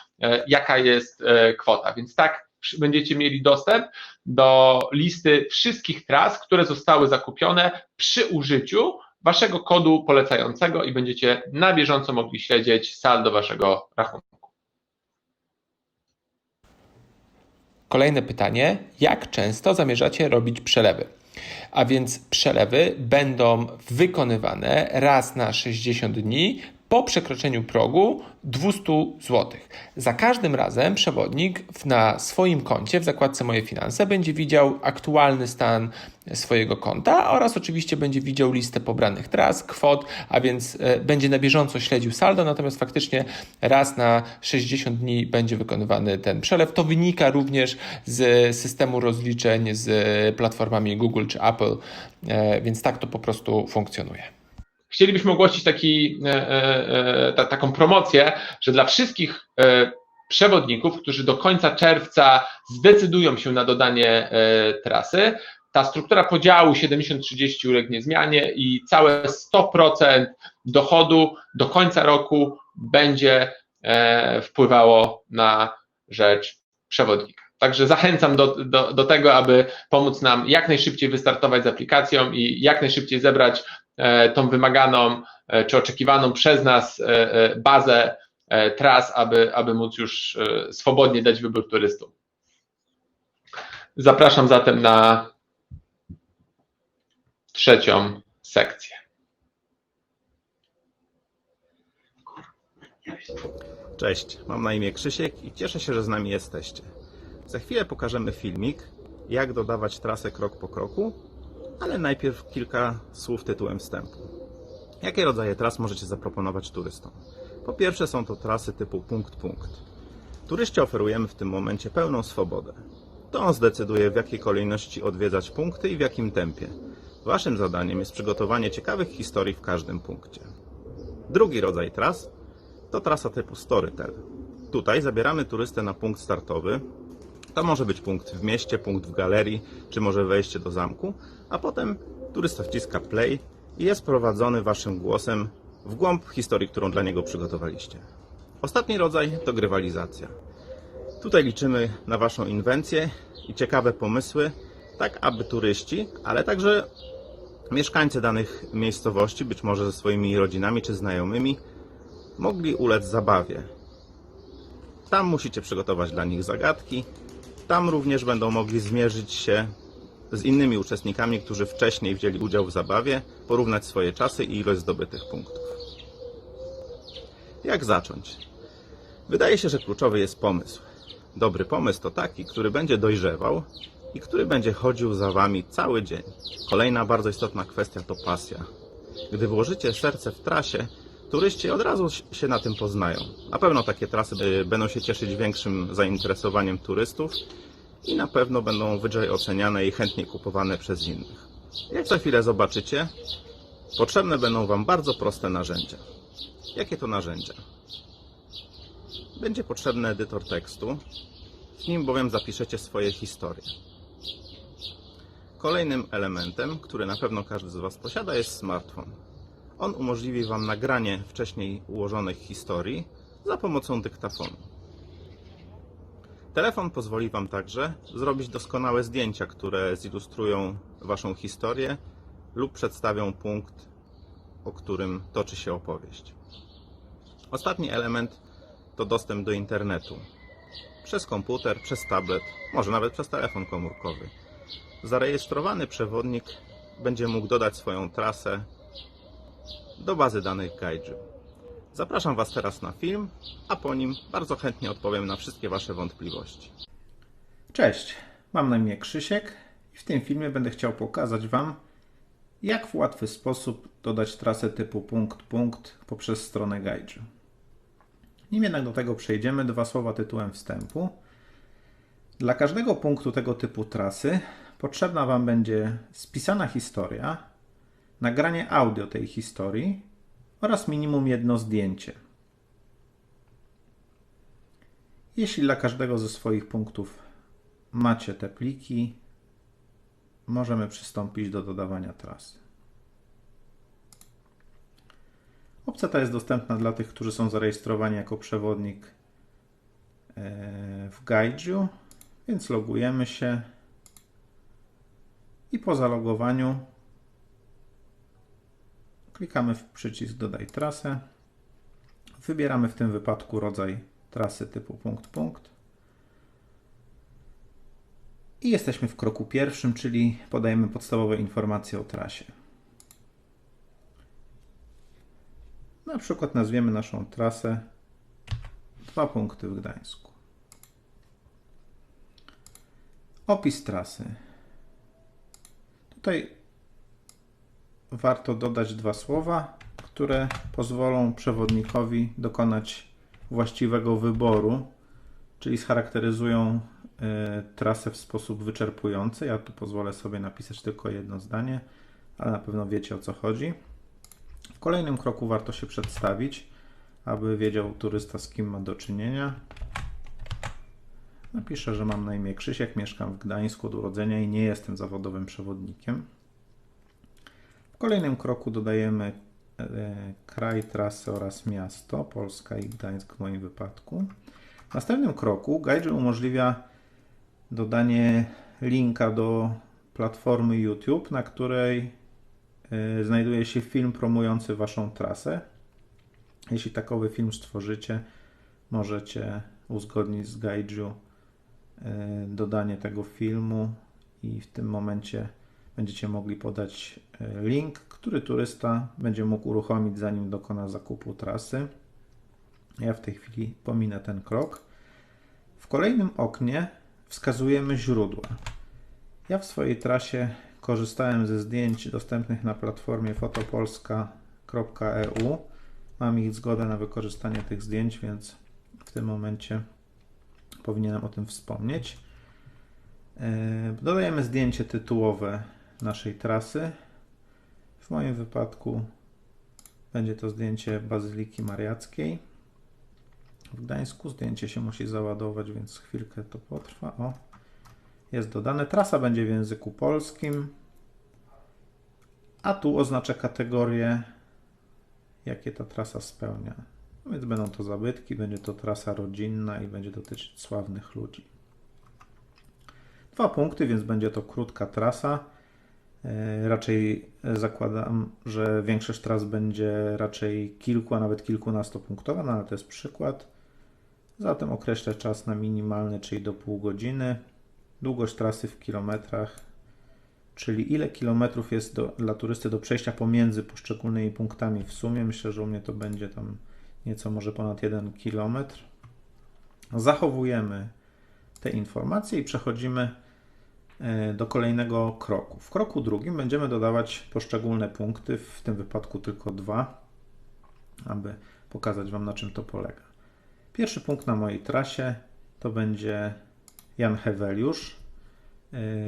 jaka jest kwota. Więc tak będziecie mieli dostęp do listy wszystkich tras, które zostały zakupione przy użyciu Waszego kodu polecającego i będziecie na bieżąco mogli śledzić saldo Waszego rachunku. Kolejne pytanie, jak często zamierzacie robić przelewy? A więc przelewy będą wykonywane raz na 60 dni po przekroczeniu progu 200 zł. Za każdym razem przewodnik na swoim koncie w zakładce Moje finanse będzie widział aktualny stan swojego konta oraz oczywiście będzie widział listę pobranych tras, kwot, a więc będzie na bieżąco śledził saldo, natomiast faktycznie raz na 60 dni będzie wykonywany ten przelew. To wynika również z systemu rozliczeń z platformami Google czy Apple, więc tak to po prostu funkcjonuje. Chcielibyśmy ogłosić taką promocję, że dla wszystkich przewodników, którzy do końca czerwca zdecydują się na dodanie trasy, ta struktura podziału 70-30 ulegnie zmianie i całe 100% dochodu do końca roku będzie wpływało na rzecz przewodnika. Także zachęcam do tego, aby pomóc nam jak najszybciej wystartować z aplikacją i jak najszybciej zebrać tą wymaganą czy oczekiwaną przez nas bazę tras, aby móc już swobodnie dać wybór turystom. Zapraszam zatem na trzecią sekcję. Cześć, mam na imię Krzysiek i cieszę się, że z nami jesteście. Za chwilę pokażemy filmik, jak dodawać trasę krok po kroku, ale najpierw kilka słów tytułem wstępu. Jakie rodzaje tras możecie zaproponować turystom? Po pierwsze są to trasy typu punkt-punkt. Turyście oferujemy w tym momencie pełną swobodę. To on zdecyduje, w jakiej kolejności odwiedzać punkty i w jakim tempie. Waszym zadaniem jest przygotowanie ciekawych historii w każdym punkcie. Drugi rodzaj tras to trasa typu Storytel. Tutaj zabieramy turystę na punkt startowy. To może być punkt w mieście, punkt w galerii, czy może wejście do zamku, a potem turysta wciska play i jest prowadzony waszym głosem w głąb historii, którą dla niego przygotowaliście. Ostatni rodzaj to grywalizacja. Tutaj liczymy na waszą inwencję i ciekawe pomysły, tak aby turyści, ale także mieszkańcy danych miejscowości, być może ze swoimi rodzinami czy znajomymi, mogli ulec zabawie. Tam musicie przygotować dla nich zagadki, tam również będą mogli zmierzyć się z innymi uczestnikami, którzy wcześniej wzięli udział w zabawie, porównać swoje czasy i ilość zdobytych punktów. Jak zacząć? Wydaje się, że kluczowy jest pomysł. Dobry pomysł to taki, który będzie dojrzewał i który będzie chodził za wami cały dzień. Kolejna bardzo istotna kwestia to pasja. Gdy włożycie serce w trasie, turyści od razu się na tym poznają. Na pewno takie trasy będą się cieszyć większym zainteresowaniem turystów i na pewno będą wyżej oceniane i chętniej kupowane przez innych. Jak za chwilę zobaczycie, potrzebne będą wam bardzo proste narzędzia. Jakie to narzędzia? Będzie potrzebny edytor tekstu, w nim bowiem zapiszecie swoje historie. Kolejnym elementem, który na pewno każdy z was posiada, jest smartfon. On umożliwi wam nagranie wcześniej ułożonych historii za pomocą dyktafonu. Telefon pozwoli Wam także zrobić doskonałe zdjęcia, które zilustrują Waszą historię lub przedstawią punkt, o którym toczy się opowieść. Ostatni element to dostęp do internetu. Przez komputer, przez tablet, może nawet przez telefon komórkowy. Zarejestrowany przewodnik będzie mógł dodać swoją trasę do bazy danych Gaiju. Zapraszam Was teraz na film, a po nim bardzo chętnie odpowiem na wszystkie Wasze wątpliwości. Cześć, mam na imię Krzysiek i w tym filmie będę chciał pokazać Wam, jak w łatwy sposób dodać trasę typu punkt poprzez stronę Gaiju. Nim jednak do tego przejdziemy, 2 słowa tytułem wstępu. Dla każdego punktu tego typu trasy potrzebna Wam będzie spisana historia, nagranie audio tej historii oraz minimum jedno zdjęcie. Jeśli dla każdego ze swoich punktów macie te pliki, możemy przystąpić do dodawania trasy. Opcja ta jest dostępna dla tych, którzy są zarejestrowani jako przewodnik w Gaiju, więc logujemy się i po zalogowaniu klikamy w przycisk Dodaj trasę. Wybieramy w tym wypadku rodzaj trasy typu punkt. I jesteśmy w kroku pierwszym, czyli podajemy podstawowe informacje o trasie. Na przykład nazwiemy naszą trasę 2 punkty w Gdańsku. Opis trasy. Tutaj warto dodać 2 słowa, które pozwolą przewodnikowi dokonać właściwego wyboru, czyli scharakteryzują trasę w sposób wyczerpujący. Ja tu pozwolę sobie napisać tylko jedno zdanie, ale na pewno wiecie, o co chodzi. W kolejnym kroku warto się przedstawić, aby wiedział turysta, z kim ma do czynienia. Napiszę, że mam na imię Krzysiek, mieszkam w Gdańsku od urodzenia i nie jestem zawodowym przewodnikiem. W kolejnym kroku dodajemy kraj, trasę oraz miasto, Polska i Gdańsk w moim wypadku. W następnym kroku Gaiju umożliwia dodanie linka do platformy YouTube, na której znajduje się film promujący Waszą trasę. Jeśli takowy film stworzycie, możecie uzgodnić z Gaiju dodanie tego filmu i w tym momencie będziecie mogli podać link, który turysta będzie mógł uruchomić, zanim dokona zakupu trasy. Ja w tej chwili pominę ten krok. W kolejnym oknie wskazujemy źródła. Ja w swojej trasie korzystałem ze zdjęć dostępnych na platformie fotopolska.eu. Mam ich zgodę na wykorzystanie tych zdjęć, więc w tym momencie powinienem o tym wspomnieć. Dodajemy zdjęcie tytułowe naszej trasy. W moim wypadku będzie to zdjęcie Bazyliki Mariackiej w Gdańsku. Zdjęcie się musi załadować, więc chwilkę to potrwa. O, jest dodane. Trasa będzie w języku polskim, a tu oznaczę kategorie, jakie ta trasa spełnia. No więc będą to zabytki, będzie to trasa rodzinna i będzie dotyczyć sławnych ludzi. 2 punkty, więc będzie to krótka trasa. Raczej zakładam, że większość tras będzie raczej kilku, a nawet kilkunastopunktowa, no ale to jest przykład. Zatem określę czas na minimalny, czyli do pół godziny. Długość trasy w kilometrach, czyli ile kilometrów jest dla turysty do przejścia pomiędzy poszczególnymi punktami w sumie. Myślę, że u mnie to będzie tam nieco może ponad 1 km. Zachowujemy te informacje i przechodzimy do kolejnego kroku. W kroku drugim będziemy dodawać poszczególne punkty, w tym wypadku tylko 2, aby pokazać Wam, na czym to polega. Pierwszy punkt na mojej trasie to będzie Jan Heweliusz.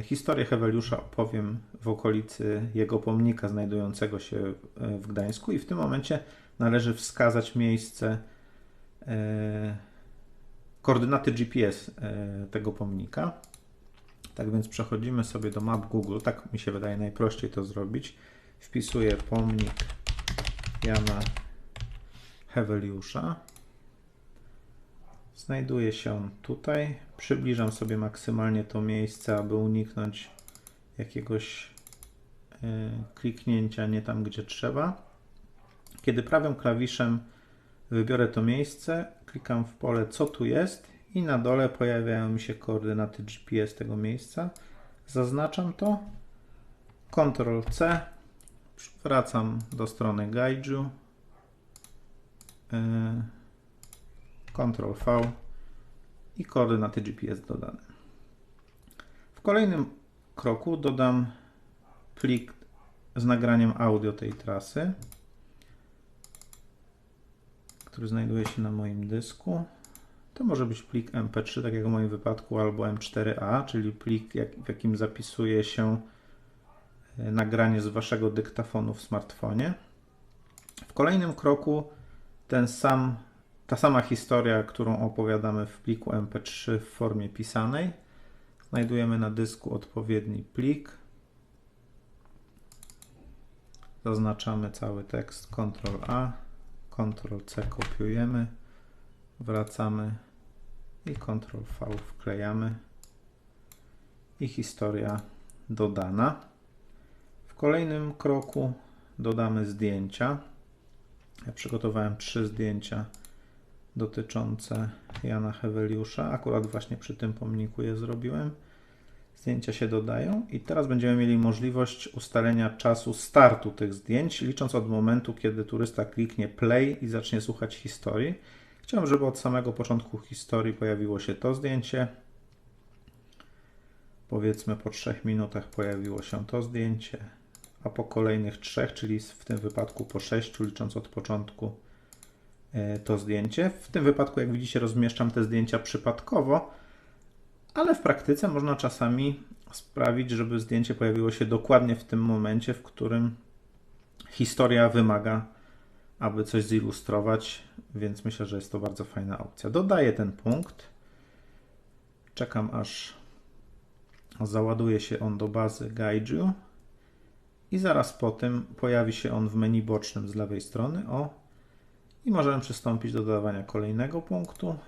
Historię Heweliusza opowiem w okolicy jego pomnika znajdującego się w Gdańsku i w tym momencie należy wskazać miejsce, koordynaty GPS tego pomnika. Tak więc przechodzimy sobie do map Google, tak mi się wydaje najprościej to zrobić. Wpisuję pomnik Jana Heweliusza. Znajduje się on tutaj. Przybliżam sobie maksymalnie to miejsce, aby uniknąć jakiegoś kliknięcia nie tam, gdzie trzeba. Kiedy prawym klawiszem wybiorę to miejsce, klikam w pole co tu jest i na dole pojawiają mi się koordynaty GPS tego miejsca. Zaznaczam to, Ctrl+C, wracam do strony Gaiju, Ctrl+V i koordynaty GPS dodane. W kolejnym kroku dodam plik z nagraniem audio tej trasy, który znajduje się na moim dysku. To może być plik MP3, tak jak w moim wypadku, albo M4A, czyli plik, w jakim zapisuje się nagranie z waszego dyktafonu w smartfonie. W kolejnym kroku ta sama historia, którą opowiadamy w pliku MP3 w formie pisanej. Znajdujemy na dysku odpowiedni plik. Zaznaczamy cały tekst Ctrl+A, Ctrl+C kopiujemy, wracamy i Ctrl+V wklejamy i historia dodana. W kolejnym kroku dodamy zdjęcia. Ja przygotowałem 3 zdjęcia dotyczące Jana Heweliusza. Akurat właśnie przy tym pomniku je zrobiłem. Zdjęcia się dodają i teraz będziemy mieli możliwość ustalenia czasu startu tych zdjęć, licząc od momentu, kiedy turysta kliknie play i zacznie słuchać historii. Chciałem, żeby od samego początku historii pojawiło się to zdjęcie. Powiedzmy po 3 minutach pojawiło się to zdjęcie, a po kolejnych 3, czyli w tym wypadku po 6, licząc od początku to zdjęcie. W tym wypadku, jak widzicie, rozmieszczam te zdjęcia przypadkowo, ale w praktyce można czasami sprawić, żeby zdjęcie pojawiło się dokładnie w tym momencie, w którym historia wymaga, aby coś zilustrować, więc myślę, że jest to bardzo fajna opcja. Dodaję ten punkt, czekam aż załaduje się on do bazy Gaiju i zaraz po tym pojawi się on w menu bocznym z lewej strony. I możemy przystąpić do dodawania kolejnego punktu.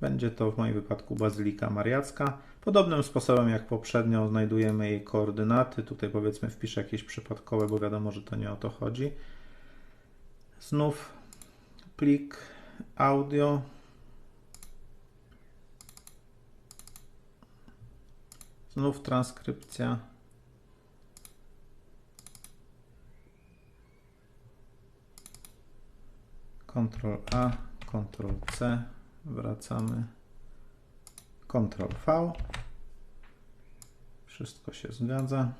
Będzie to w moim wypadku Bazylika Mariacka. Podobnym sposobem jak poprzednio znajdujemy jej koordynaty. Tutaj powiedzmy wpiszę jakieś przypadkowe, bo wiadomo, że to nie o to chodzi. Znów plik audio. Znów transkrypcja. Ctrl+A, Ctrl+C, wracamy, Ctrl+V, wszystko się zgadza,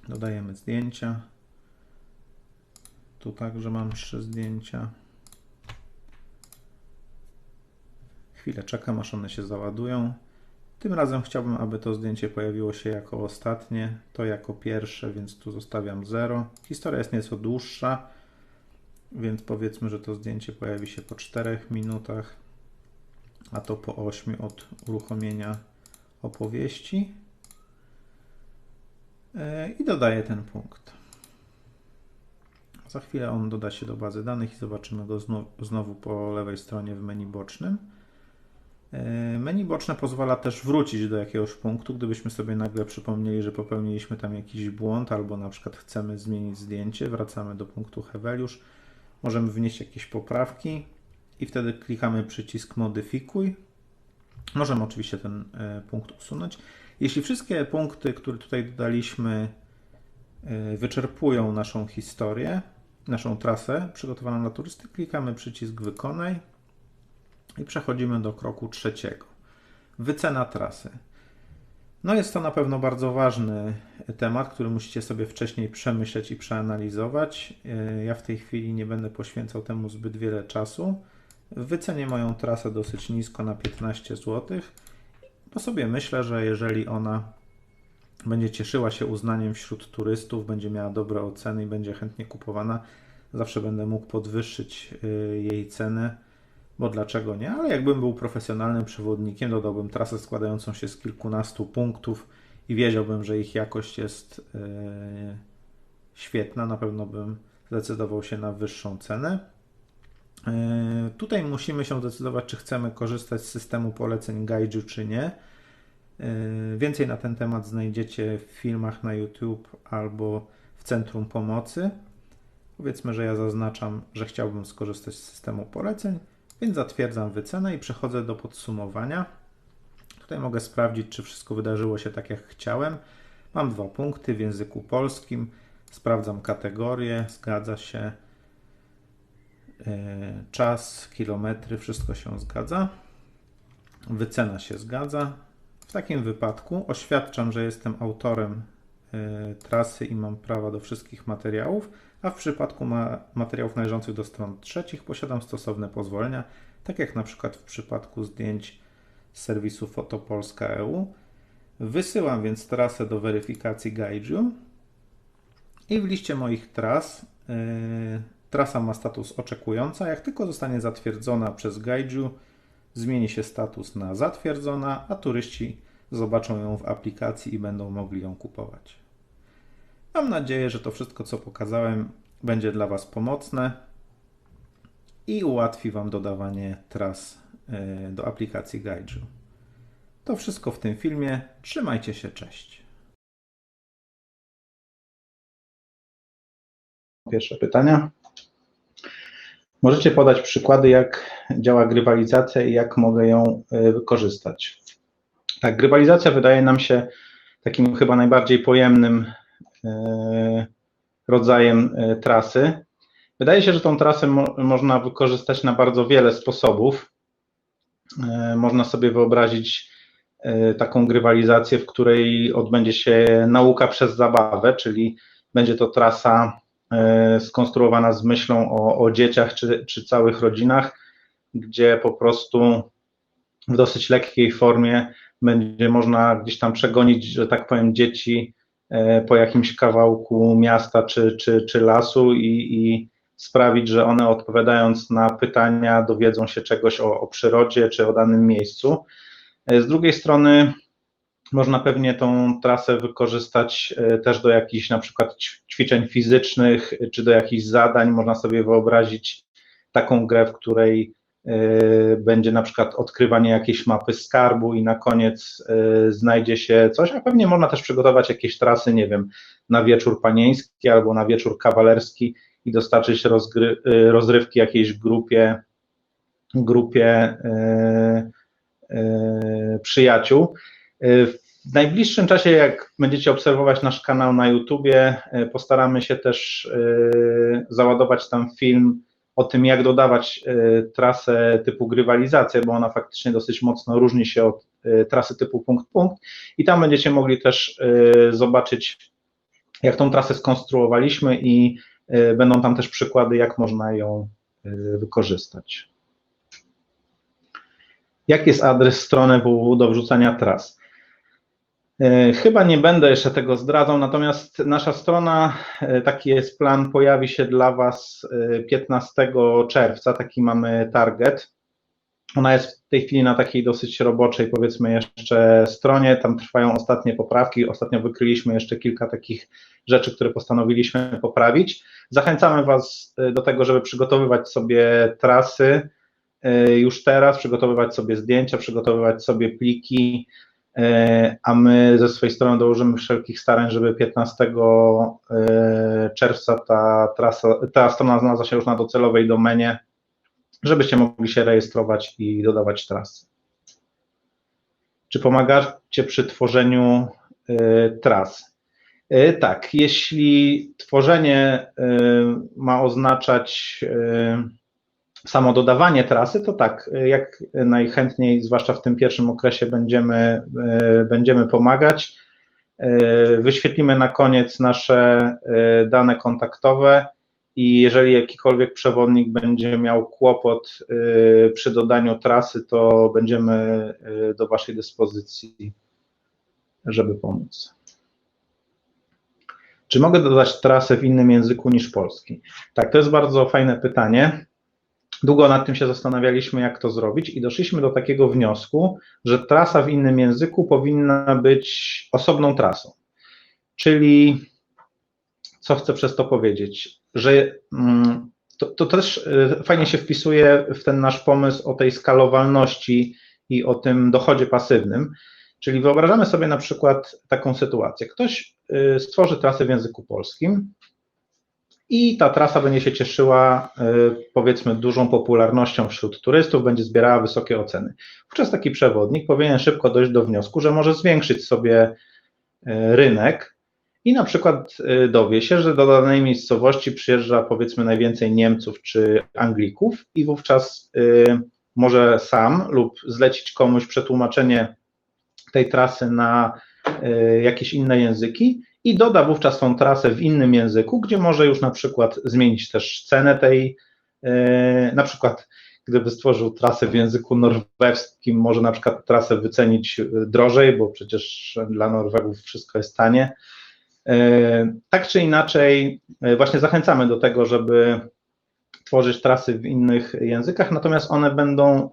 dodajemy zdjęcia, tu także mam 3 zdjęcia, chwilę czekam, aż one się załadują. Tym razem chciałbym, aby to zdjęcie pojawiło się jako ostatnie, to jako pierwsze, więc tu zostawiam 0. Historia jest nieco dłuższa, więc powiedzmy, że to zdjęcie pojawi się po 4 minutach, a to po 8 od uruchomienia opowieści. I dodaję ten punkt. Za chwilę on doda się do bazy danych i zobaczymy go znowu po lewej stronie w menu bocznym. Menu boczne pozwala też wrócić do jakiegoś punktu, gdybyśmy sobie nagle przypomnieli, że popełniliśmy tam jakiś błąd, albo na przykład chcemy zmienić zdjęcie, wracamy do punktu Heweliusz, możemy wnieść jakieś poprawki i wtedy klikamy przycisk modyfikuj. Możemy oczywiście ten punkt usunąć. Jeśli wszystkie punkty, które tutaj dodaliśmy, wyczerpują naszą historię, naszą trasę przygotowaną dla turysty, klikamy przycisk wykonaj i przechodzimy do kroku 3. Wycena trasy. No jest to na pewno bardzo ważny temat, który musicie sobie wcześniej przemyśleć i przeanalizować. Ja w tej chwili nie będę poświęcał temu zbyt wiele czasu. Wycenię moją trasę dosyć nisko na 15 zł, bo sobie myślę, że jeżeli ona będzie cieszyła się uznaniem wśród turystów, będzie miała dobre oceny i będzie chętnie kupowana, zawsze będę mógł podwyższyć jej cenę, bo dlaczego nie? Ale jakbym był profesjonalnym przewodnikiem, dodałbym trasę składającą się z kilkunastu punktów i wiedziałbym, że ich jakość jest świetna, na pewno bym zdecydował się na wyższą cenę. Tutaj musimy się zdecydować, czy chcemy korzystać z systemu poleceń Gaiju, czy nie. Więcej na ten temat znajdziecie w filmach na YouTube albo w Centrum Pomocy. Powiedzmy, że ja zaznaczam, że chciałbym skorzystać z systemu poleceń, więc zatwierdzam wycenę i przechodzę do podsumowania. Tutaj mogę sprawdzić, czy wszystko wydarzyło się tak, jak chciałem. Mam 2 punkty w języku polskim. Sprawdzam kategorię, zgadza się. Czas, kilometry, wszystko się zgadza. Wycena się zgadza. W takim wypadku oświadczam, że jestem autorem trasy i mam prawa do wszystkich materiałów, a w przypadku materiałów należących do stron trzecich posiadam stosowne pozwolenia, tak jak na przykład w przypadku zdjęć z serwisu Fotopolska.eu. Wysyłam więc trasę do weryfikacji Gaiju i w liście moich tras trasa ma status oczekująca. Jak tylko zostanie zatwierdzona przez Gaiju, zmieni się status na zatwierdzona, a turyści zobaczą ją w aplikacji i będą mogli ją kupować. Mam nadzieję, że to wszystko, co pokazałem, będzie dla Was pomocne i ułatwi Wam dodawanie tras do aplikacji Gaiju. To wszystko w tym filmie. Trzymajcie się, cześć. Pierwsze pytania. Możecie podać przykłady, jak działa grywalizacja i jak mogę ją wykorzystać? Tak, grywalizacja wydaje nam się takim chyba najbardziej pojemnym rodzajem trasy. Wydaje się, że tą trasę można wykorzystać na bardzo wiele sposobów. Można sobie wyobrazić taką grywalizację, w której odbędzie się nauka przez zabawę, czyli będzie to trasa skonstruowana z myślą o dzieciach czy całych rodzinach, gdzie po prostu w dosyć lekkiej formie będzie można gdzieś tam przegonić, że tak powiem, dzieci po jakimś kawałku miasta czy lasu i sprawić, że one, odpowiadając na pytania, dowiedzą się czegoś o przyrodzie czy o danym miejscu. Z drugiej strony można pewnie tą trasę wykorzystać też do jakichś na przykład ćwiczeń fizycznych czy do jakichś zadań. Można sobie wyobrazić taką grę, w której będzie na przykład odkrywanie jakiejś mapy skarbu i na koniec znajdzie się coś, a pewnie można też przygotować jakieś trasy, nie wiem, na wieczór panieński albo na wieczór kawalerski i dostarczyć rozrywki jakiejś grupie przyjaciół. W najbliższym czasie, jak będziecie obserwować nasz kanał na YouTubie, postaramy się też załadować tam film o tym, jak dodawać trasę typu grywalizacja, bo ona faktycznie dosyć mocno różni się od trasy typu punkt-punkt i tam będziecie mogli też zobaczyć, jak tą trasę skonstruowaliśmy i będą tam też przykłady, jak można ją wykorzystać. Jaki jest adres strony www do wrzucania tras? Chyba nie będę jeszcze tego zdradzał, natomiast nasza strona, taki jest plan, pojawi się dla Was 15 czerwca, taki mamy target. Ona jest w tej chwili na takiej dosyć roboczej, powiedzmy, jeszcze stronie, tam trwają ostatnie poprawki, ostatnio wykryliśmy jeszcze kilka takich rzeczy, które postanowiliśmy poprawić. Zachęcamy Was do tego, żeby przygotowywać sobie trasy już teraz, przygotowywać sobie zdjęcia, przygotowywać sobie pliki, a my ze swojej strony dołożymy wszelkich starań, żeby 15 czerwca ta strona znalazła się już na docelowej domenie, żebyście mogli się rejestrować i dodawać trasy. Czy pomagacie przy tworzeniu tras? Tak, jeśli tworzenie ma oznaczać samo dodawanie trasy, to tak, jak najchętniej, zwłaszcza w tym pierwszym okresie będziemy pomagać. Wyświetlimy na koniec nasze dane kontaktowe i jeżeli jakikolwiek przewodnik będzie miał kłopot przy dodaniu trasy, to będziemy do Waszej dyspozycji, żeby pomóc. Czy mogę dodać trasę w innym języku niż polski? Tak, to jest bardzo fajne pytanie. Długo nad tym się zastanawialiśmy, jak to zrobić i doszliśmy do takiego wniosku, że trasa w innym języku powinna być osobną trasą. Czyli, co chcę przez to powiedzieć, że To też fajnie się wpisuje w ten nasz pomysł o tej skalowalności i o tym dochodzie pasywnym. Czyli wyobrażamy sobie na przykład taką sytuację. Ktoś stworzy trasę w języku polskim i ta trasa będzie się cieszyła, powiedzmy, dużą popularnością wśród turystów, będzie zbierała wysokie oceny. Wówczas taki przewodnik powinien szybko dojść do wniosku, że może zwiększyć sobie rynek i na przykład dowie się, że do danej miejscowości przyjeżdża, powiedzmy, najwięcej Niemców czy Anglików i wówczas może sam lub zlecić komuś przetłumaczenie tej trasy na jakieś inne języki i doda wówczas tą trasę w innym języku, gdzie może już na przykład zmienić też cenę tej, na przykład gdyby stworzył trasę w języku norweskim, może na przykład trasę wycenić drożej, bo przecież dla Norwegów wszystko jest tanie. Tak czy inaczej właśnie zachęcamy do tego, żeby tworzyć trasy w innych językach, natomiast one będą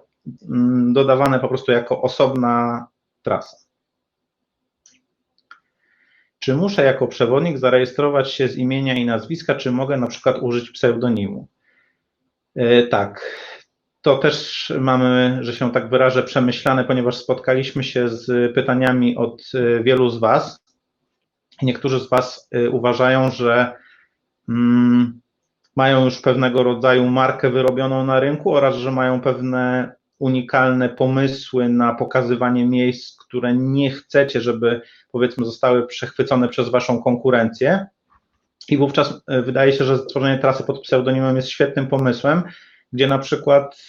dodawane po prostu jako osobna trasa. Czy muszę jako przewodnik zarejestrować się z imienia i nazwiska, czy mogę na przykład użyć pseudonimu? Tak, to też mamy, że się tak wyrażę, przemyślane, ponieważ spotkaliśmy się z pytaniami od wielu z Was. Niektórzy z Was uważają, że mają już pewnego rodzaju markę wyrobioną na rynku oraz że mają pewne unikalne pomysły na pokazywanie miejsc, które nie chcecie, żeby, powiedzmy, zostały przechwycone przez Waszą konkurencję. I wówczas wydaje się, że stworzenie trasy pod pseudonimem jest świetnym pomysłem, gdzie na przykład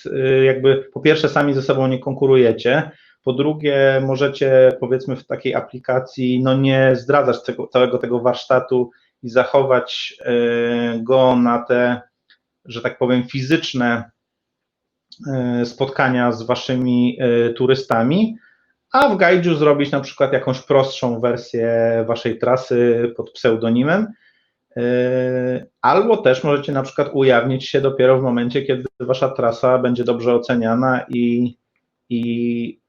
jakby po pierwsze sami ze sobą nie konkurujecie, po drugie możecie, powiedzmy, w takiej aplikacji no nie zdradzać całego tego warsztatu i zachować go na te, że tak powiem, fizyczne spotkania z Waszymi turystami, a w Guide'u zrobić na przykład jakąś prostszą wersję Waszej trasy pod pseudonimem, albo też możecie na przykład ujawnić się dopiero w momencie, kiedy Wasza trasa będzie dobrze oceniana i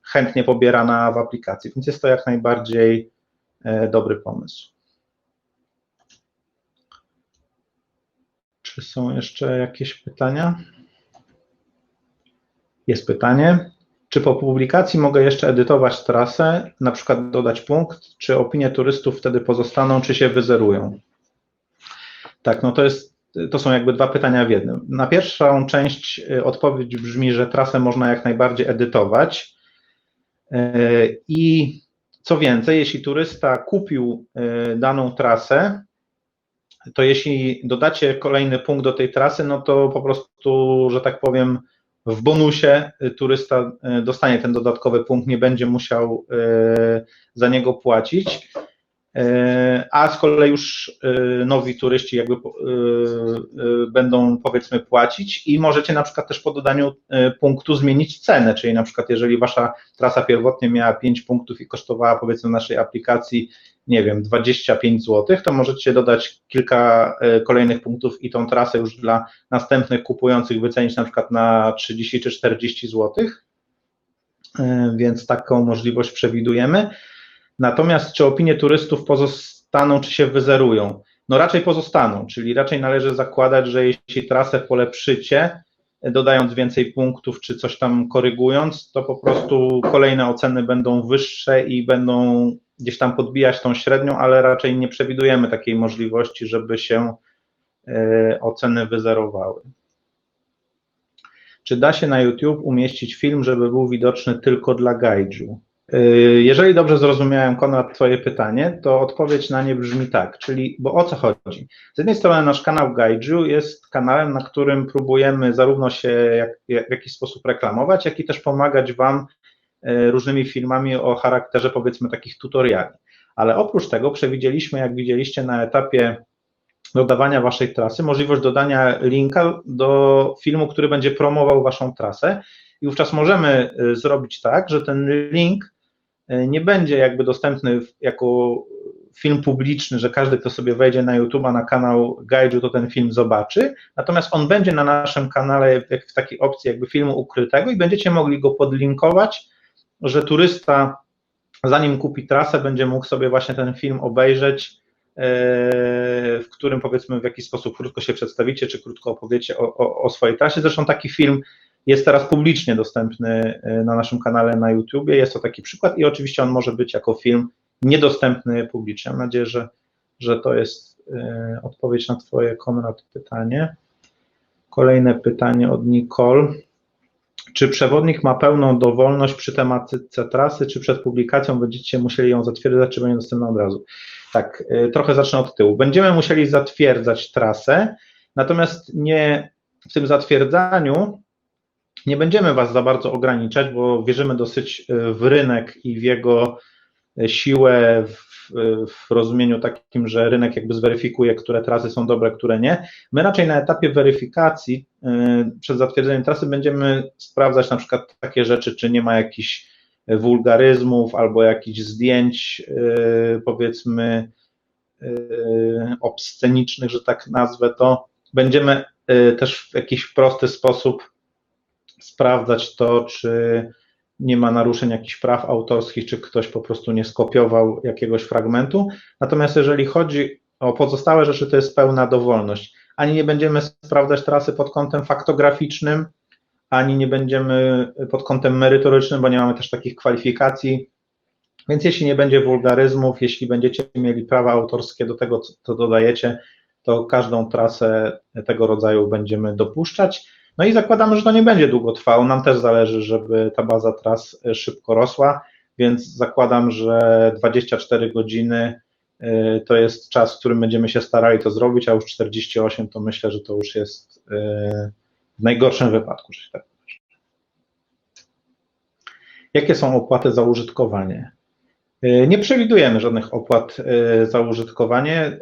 chętnie pobierana w aplikacji, więc jest to jak najbardziej dobry pomysł. Czy są jeszcze jakieś pytania? Jest pytanie. Czy po publikacji mogę jeszcze edytować trasę, na przykład dodać punkt, czy opinie turystów wtedy pozostaną, czy się wyzerują? Tak, no to są jakby dwa pytania w jednym. Na pierwszą część odpowiedź brzmi, że trasę można jak najbardziej edytować i co więcej, jeśli turysta kupił daną trasę, to jeśli dodacie kolejny punkt do tej trasy, no to po prostu, że tak powiem, w bonusie turysta dostanie ten dodatkowy punkt, nie będzie musiał za niego płacić, a z kolei już nowi turyści jakby będą, powiedzmy, płacić i możecie na przykład też po dodaniu punktu zmienić cenę, czyli na przykład jeżeli Wasza trasa pierwotnie miała 5 punktów i kosztowała, powiedzmy, w naszej aplikacji, nie wiem, 25 zł, to możecie dodać kilka kolejnych punktów i tą trasę już dla następnych kupujących wycenić na przykład na 30 czy 40 zł, więc taką możliwość przewidujemy. Natomiast czy opinie turystów pozostaną, czy się wyzerują? No raczej pozostaną, czyli raczej należy zakładać, że jeśli trasę polepszycie, dodając więcej punktów, czy coś tam korygując, to po prostu kolejne oceny będą wyższe i będą gdzieś tam podbijać tą średnią, ale raczej nie przewidujemy takiej możliwości, żeby się oceny wyzerowały. Czy da się na YouTube umieścić film, żeby był widoczny tylko dla Guide'u? Jeżeli dobrze zrozumiałem, Konrad, Twoje pytanie, to odpowiedź na nie brzmi tak, czyli, bo o co chodzi? Z jednej strony nasz kanał Guide'u jest kanałem, na którym próbujemy zarówno się w jakiś sposób reklamować, jak i też pomagać Wam różnymi filmami o charakterze, powiedzmy, takich tutoriali. Ale oprócz tego przewidzieliśmy, jak widzieliście na etapie dodawania Waszej trasy, możliwość dodania linka do filmu, który będzie promował Waszą trasę i wówczas możemy zrobić tak, że ten link nie będzie jakby dostępny jako film publiczny, że każdy, kto sobie wejdzie na YouTube'a, na kanał Guide'u, to ten film zobaczy, natomiast on będzie na naszym kanale w takiej opcji jakby filmu ukrytego i będziecie mogli go podlinkować, że turysta, zanim kupi trasę, będzie mógł sobie właśnie ten film obejrzeć w którym powiedzmy w jakiś sposób krótko się przedstawicie, czy krótko opowiecie o swojej trasie. Zresztą taki film jest teraz publicznie dostępny na naszym kanale na YouTubie, jest to taki przykład i oczywiście on może być jako film niedostępny publicznie. Mam nadzieję, że to jest odpowiedź na Twoje, Konrad, pytanie. Kolejne pytanie od Nicole. Czy przewodnik ma pełną dowolność przy tematyce trasy, czy przed publikacją będziecie musieli ją zatwierdzać, czy będzie dostępna od razu? Tak, trochę zacznę od tyłu. Będziemy musieli zatwierdzać trasę, natomiast nie w tym zatwierdzaniu nie będziemy Was za bardzo ograniczać, bo wierzymy dosyć w rynek i w jego siłę w rozumieniu takim, że rynek jakby zweryfikuje, które trasy są dobre, które nie. My raczej na etapie weryfikacji przed zatwierdzeniem trasy będziemy sprawdzać na przykład takie rzeczy, czy nie ma jakichś wulgaryzmów albo jakichś zdjęć, powiedzmy, obscenicznych, że tak nazwę to. Będziemy też w jakiś prosty sposób sprawdzać to, czy nie ma naruszeń jakichś praw autorskich, czy ktoś po prostu nie skopiował jakiegoś fragmentu. Natomiast jeżeli chodzi o pozostałe rzeczy, to jest pełna dowolność. Ani nie będziemy sprawdzać trasy pod kątem faktograficznym, ani nie będziemy pod kątem merytorycznym, bo nie mamy też takich kwalifikacji. Więc jeśli nie będzie wulgaryzmów, jeśli będziecie mieli prawa autorskie do tego, co dodajecie, to każdą trasę tego rodzaju będziemy dopuszczać. No i zakładamy, że to nie będzie długo trwało. Nam też zależy, żeby ta baza tras szybko rosła, więc zakładam, że 24 godziny to jest czas, w którym będziemy się starali to zrobić, a już 48 to myślę, że to już jest w najgorszym wypadku, że się tak powiem. Jakie są opłaty za użytkowanie? Nie przewidujemy żadnych opłat za użytkowanie.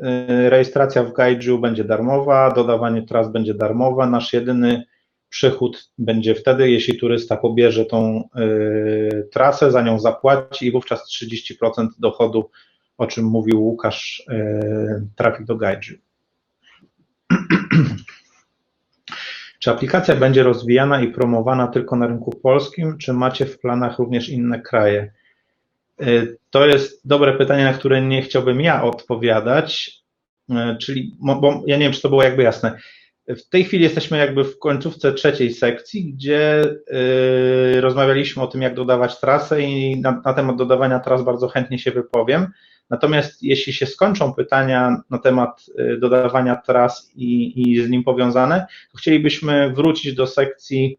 Rejestracja w Gaiju będzie darmowa, dodawanie tras będzie darmowa. Nasz jedyny przychód będzie wtedy, jeśli turysta pobierze tą trasę, za nią zapłaci i wówczas 30% dochodu, o czym mówił Łukasz, trafi do Gaiju. Czy aplikacja będzie rozwijana i promowana tylko na rynku polskim, czy macie w planach również inne kraje? To jest dobre pytanie, na które nie chciałbym ja odpowiadać, czyli, bo ja nie wiem, czy to było jakby jasne. W tej chwili jesteśmy jakby w końcówce trzeciej sekcji, gdzie rozmawialiśmy o tym, jak dodawać trasę i na temat dodawania tras bardzo chętnie się wypowiem. Natomiast jeśli się skończą pytania na temat dodawania tras i z nim powiązane, to chcielibyśmy wrócić do sekcji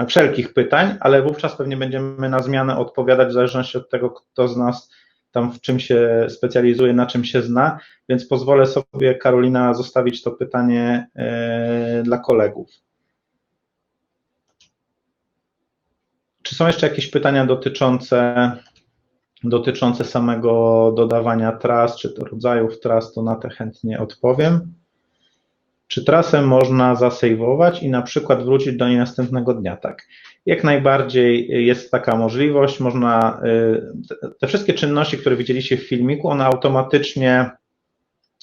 wszelkich pytań, ale wówczas pewnie będziemy na zmianę odpowiadać w zależności od tego, kto z nas tam w czym się specjalizuje, na czym się zna, więc pozwolę sobie, Karolina, zostawić to pytanie dla kolegów. Czy są jeszcze jakieś pytania dotyczące samego dodawania tras, czy to rodzajów tras, to na te chętnie odpowiem. Czy trasę można zasejwować i na przykład wrócić do niej następnego dnia? Tak, jak najbardziej jest taka możliwość. Można, te wszystkie czynności, które widzieliście w filmiku, one automatycznie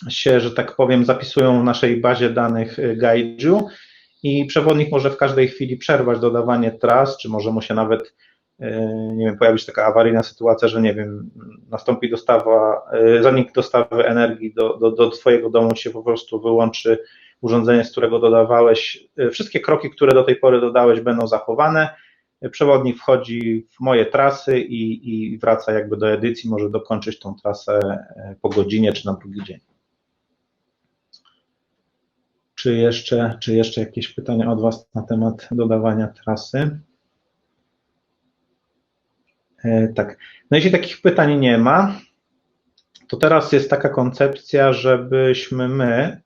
się, że tak powiem, zapisują w naszej bazie danych Gaiju i przewodnik może w każdej chwili przerwać dodawanie tras, czy może mu się nawet, nie wiem, pojawić taka awaryjna sytuacja, że nie wiem, nastąpi zanik dostawy energii do Twojego domu, się po prostu wyłączy urządzenie, z którego dodawałeś. Wszystkie kroki, które do tej pory dodałeś, będą zachowane. Przewodnik wchodzi w moje trasy i wraca jakby do edycji, może dokończyć tą trasę po godzinie czy na drugi dzień. Czy jeszcze jakieś pytania od Was na temat dodawania trasy? Tak. No jeśli takich pytań nie ma, to teraz jest taka koncepcja, żebyśmy my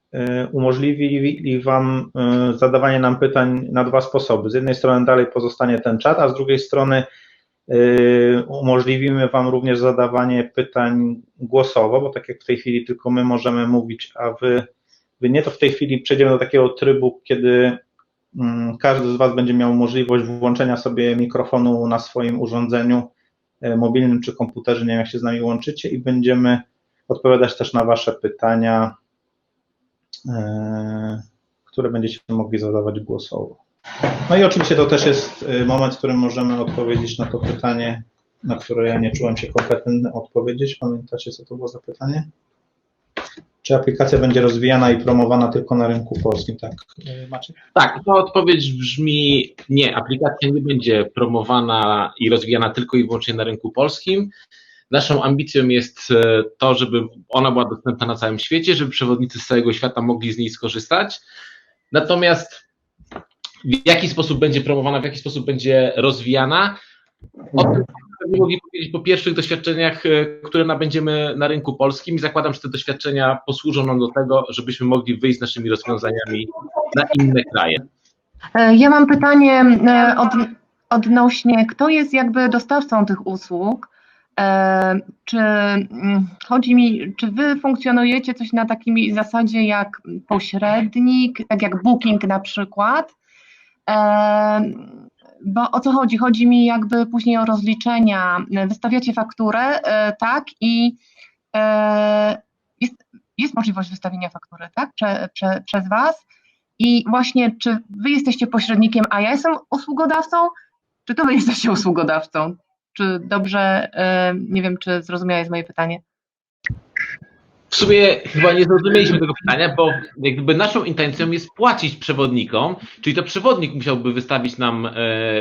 umożliwili Wam zadawanie nam pytań na dwa sposoby. Z jednej strony dalej pozostanie ten czat, a z drugiej strony umożliwimy Wam również zadawanie pytań głosowo, bo tak jak w tej chwili tylko my możemy mówić, a Wy nie, to w tej chwili przejdziemy do takiego trybu, kiedy każdy z Was będzie miał możliwość włączenia sobie mikrofonu na swoim urządzeniu mobilnym czy komputerze, nie wiem jak się z nami łączycie, i będziemy odpowiadać też na Wasze pytania, które będziecie mogli zadawać głosowo. No i oczywiście to też jest moment, w którym możemy odpowiedzieć na to pytanie, na które ja nie czułem się kompetentny odpowiedzieć. Pamiętacie, co to było za pytanie? czy aplikacja będzie rozwijana i promowana tylko na rynku polskim, tak, Maciek? Tak, to odpowiedź brzmi nie, aplikacja nie będzie promowana i rozwijana tylko i wyłącznie na rynku polskim. Naszą ambicją jest to, żeby ona była dostępna na całym świecie, żeby przewodnicy z całego świata mogli z niej skorzystać. Natomiast w jaki sposób będzie promowana, w jaki sposób będzie rozwijana, o tym będziemy mogli powiedzieć po pierwszych doświadczeniach, które nabędziemy na rynku polskim i zakładam, że te doświadczenia posłużą nam do tego, żebyśmy mogli wyjść z naszymi rozwiązaniami na inne kraje. Ja mam pytanie odnośnie, kto jest jakby dostawcą tych usług? Czy chodzi mi, czy wy funkcjonujecie coś na takiej zasadzie jak pośrednik, tak jak Booking na przykład? Bo o co chodzi? Chodzi mi jakby później o rozliczenia. Wystawiacie fakturę, tak? I jest możliwość wystawienia faktury, tak? Przez was. I właśnie, czy wy jesteście pośrednikiem, a ja jestem usługodawcą? Czy to wy jesteście usługodawcą? Czy dobrze, nie wiem, czy zrozumiałeś moje pytanie? W sumie chyba nie zrozumieliśmy tego pytania, bo jakby naszą intencją jest płacić przewodnikom, czyli to przewodnik musiałby wystawić nam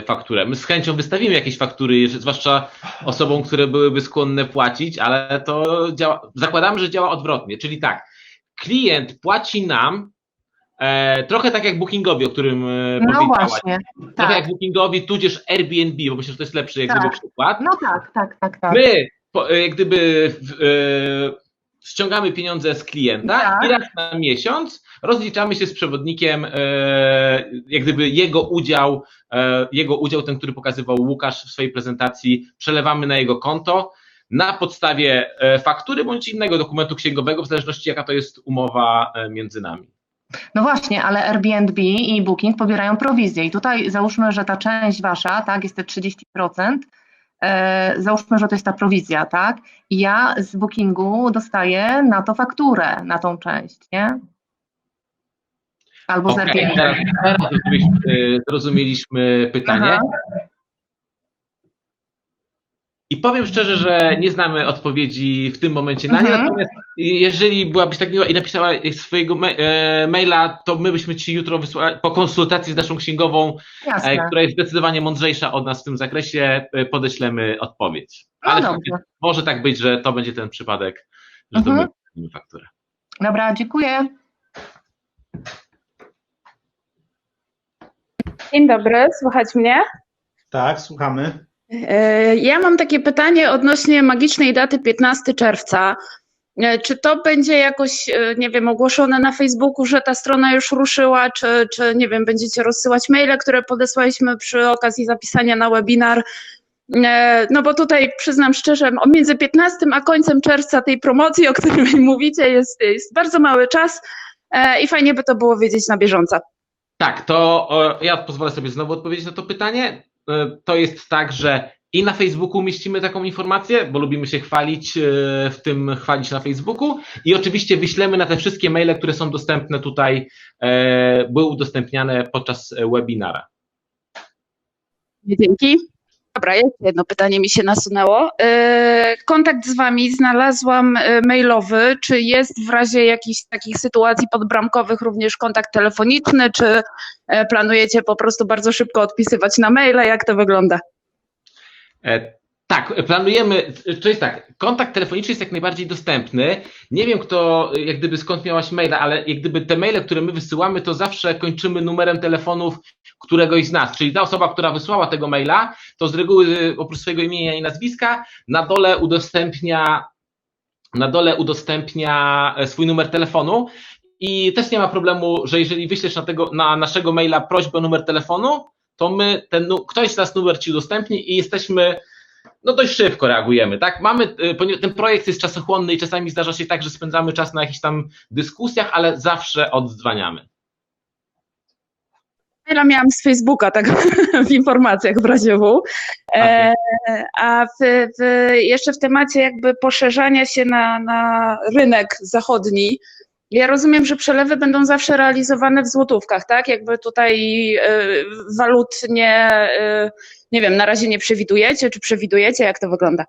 fakturę. My z chęcią wystawimy jakieś faktury, zwłaszcza osobom, które byłyby skłonne płacić, ale to działa, zakładamy, że działa odwrotnie, czyli tak, klient płaci nam trochę tak jak Bookingowi, o którym powiedziałaś. Właśnie, trochę tak. jak Bookingowi, tudzież Airbnb, bo myślę, że to jest lepszy jak gdyby przykład. No tak. My jak gdyby ściągamy pieniądze z klienta Tak. i raz na miesiąc rozliczamy się z przewodnikiem, jak gdyby jego udział, ten, który pokazywał Łukasz w swojej prezentacji, przelewamy na jego konto na podstawie faktury bądź innego dokumentu księgowego, w zależności jaka to jest umowa między nami. No właśnie, ale Airbnb i Booking pobierają prowizję i tutaj załóżmy, że ta część wasza, tak, jest te 30%, załóżmy, że to jest ta prowizja, tak, i ja z Bookingu dostaję na to fakturę, na tą część, nie? Albo z Airbnb. Teraz zrozumieliśmy pytanie. Aha. I powiem szczerze, że nie znamy odpowiedzi w tym momencie na nie, natomiast jeżeli byłabyś tak miła i napisała swojego maila, to my byśmy Ci jutro wysłali, po konsultacji z naszą księgową, która jest zdecydowanie mądrzejsza od nas w tym zakresie, podeślemy odpowiedź. No Ale dobrze. może tak być, że to będzie ten przypadek, że to my wystawimy fakturę. Dobra, dziękuję. Dzień dobry, słychać mnie? Tak, słuchamy. Ja mam takie pytanie odnośnie magicznej daty 15 czerwca. Czy to będzie jakoś, nie wiem, ogłoszone na Facebooku, że ta strona już ruszyła, czy nie wiem, będziecie rozsyłać maile, które podesłaliśmy przy okazji zapisania na webinar? No bo tutaj przyznam szczerze, między 15 a końcem czerwca tej promocji, o której mówicie, jest bardzo mały czas i fajnie by to było wiedzieć na bieżąco. Tak, to ja pozwolę sobie znowu odpowiedzieć na to pytanie. To jest tak, że i na Facebooku umieścimy taką informację, bo lubimy się chwalić, w tym chwalić na Facebooku i oczywiście wyślemy na te wszystkie maile, które są dostępne tutaj, były udostępniane podczas webinara. Dzięki. Dobra, jeszcze jedno pytanie mi się nasunęło. Kontakt z Wami znalazłam mailowy. Czy jest w razie jakichś takich sytuacji podbramkowych również kontakt telefoniczny, czy planujecie po prostu bardzo szybko odpisywać na maile? Jak to wygląda? Tak, planujemy, to jest tak, kontakt telefoniczny jest jak najbardziej dostępny. Nie wiem jak gdyby skąd miałaś maila, ale jak gdyby te maile, które my wysyłamy, to zawsze kończymy numerem telefonów któregoś z nas, czyli ta osoba, która wysłała tego maila, to z reguły oprócz swojego imienia i nazwiska na dole udostępnia swój numer telefonu i też nie ma problemu, że jeżeli wyślesz na naszego maila prośbę o numer telefonu, to ktoś z nas numer Ci udostępni i jesteśmy, no dość szybko reagujemy, tak? Ten projekt jest czasochłonny i czasami zdarza się tak, że spędzamy czas na jakichś tam dyskusjach, ale zawsze oddzwaniamy. Ja miałam z Facebooka, tak w informacjach w razie W. A jeszcze w temacie jakby poszerzania się na rynek zachodni, ja rozumiem, że przelewy będą zawsze realizowane w złotówkach, tak? Jakby tutaj walut nie wiem, na razie nie przewidujecie, czy przewidujecie, jak to wygląda?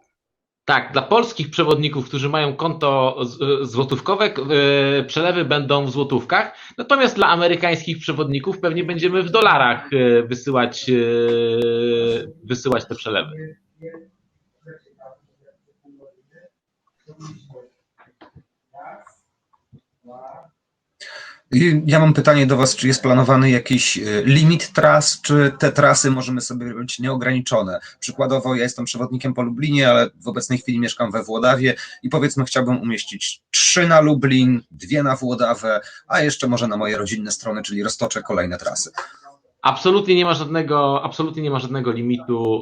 Tak, dla polskich przewodników, którzy mają konto złotówkowe, przelewy będą w złotówkach, natomiast dla amerykańskich przewodników pewnie będziemy w dolarach wysyłać te przelewy. Ja mam pytanie do Was, czy jest planowany jakiś limit tras, czy te trasy możemy sobie robić nieograniczone? Przykładowo, ja jestem przewodnikiem po Lublinie, ale w obecnej chwili mieszkam we Włodawie i powiedzmy chciałbym umieścić 3 na Lublin, 2 na Włodawę, a jeszcze może na moje rodzinne strony, czyli roztoczę kolejne trasy. Absolutnie nie ma żadnego limitu,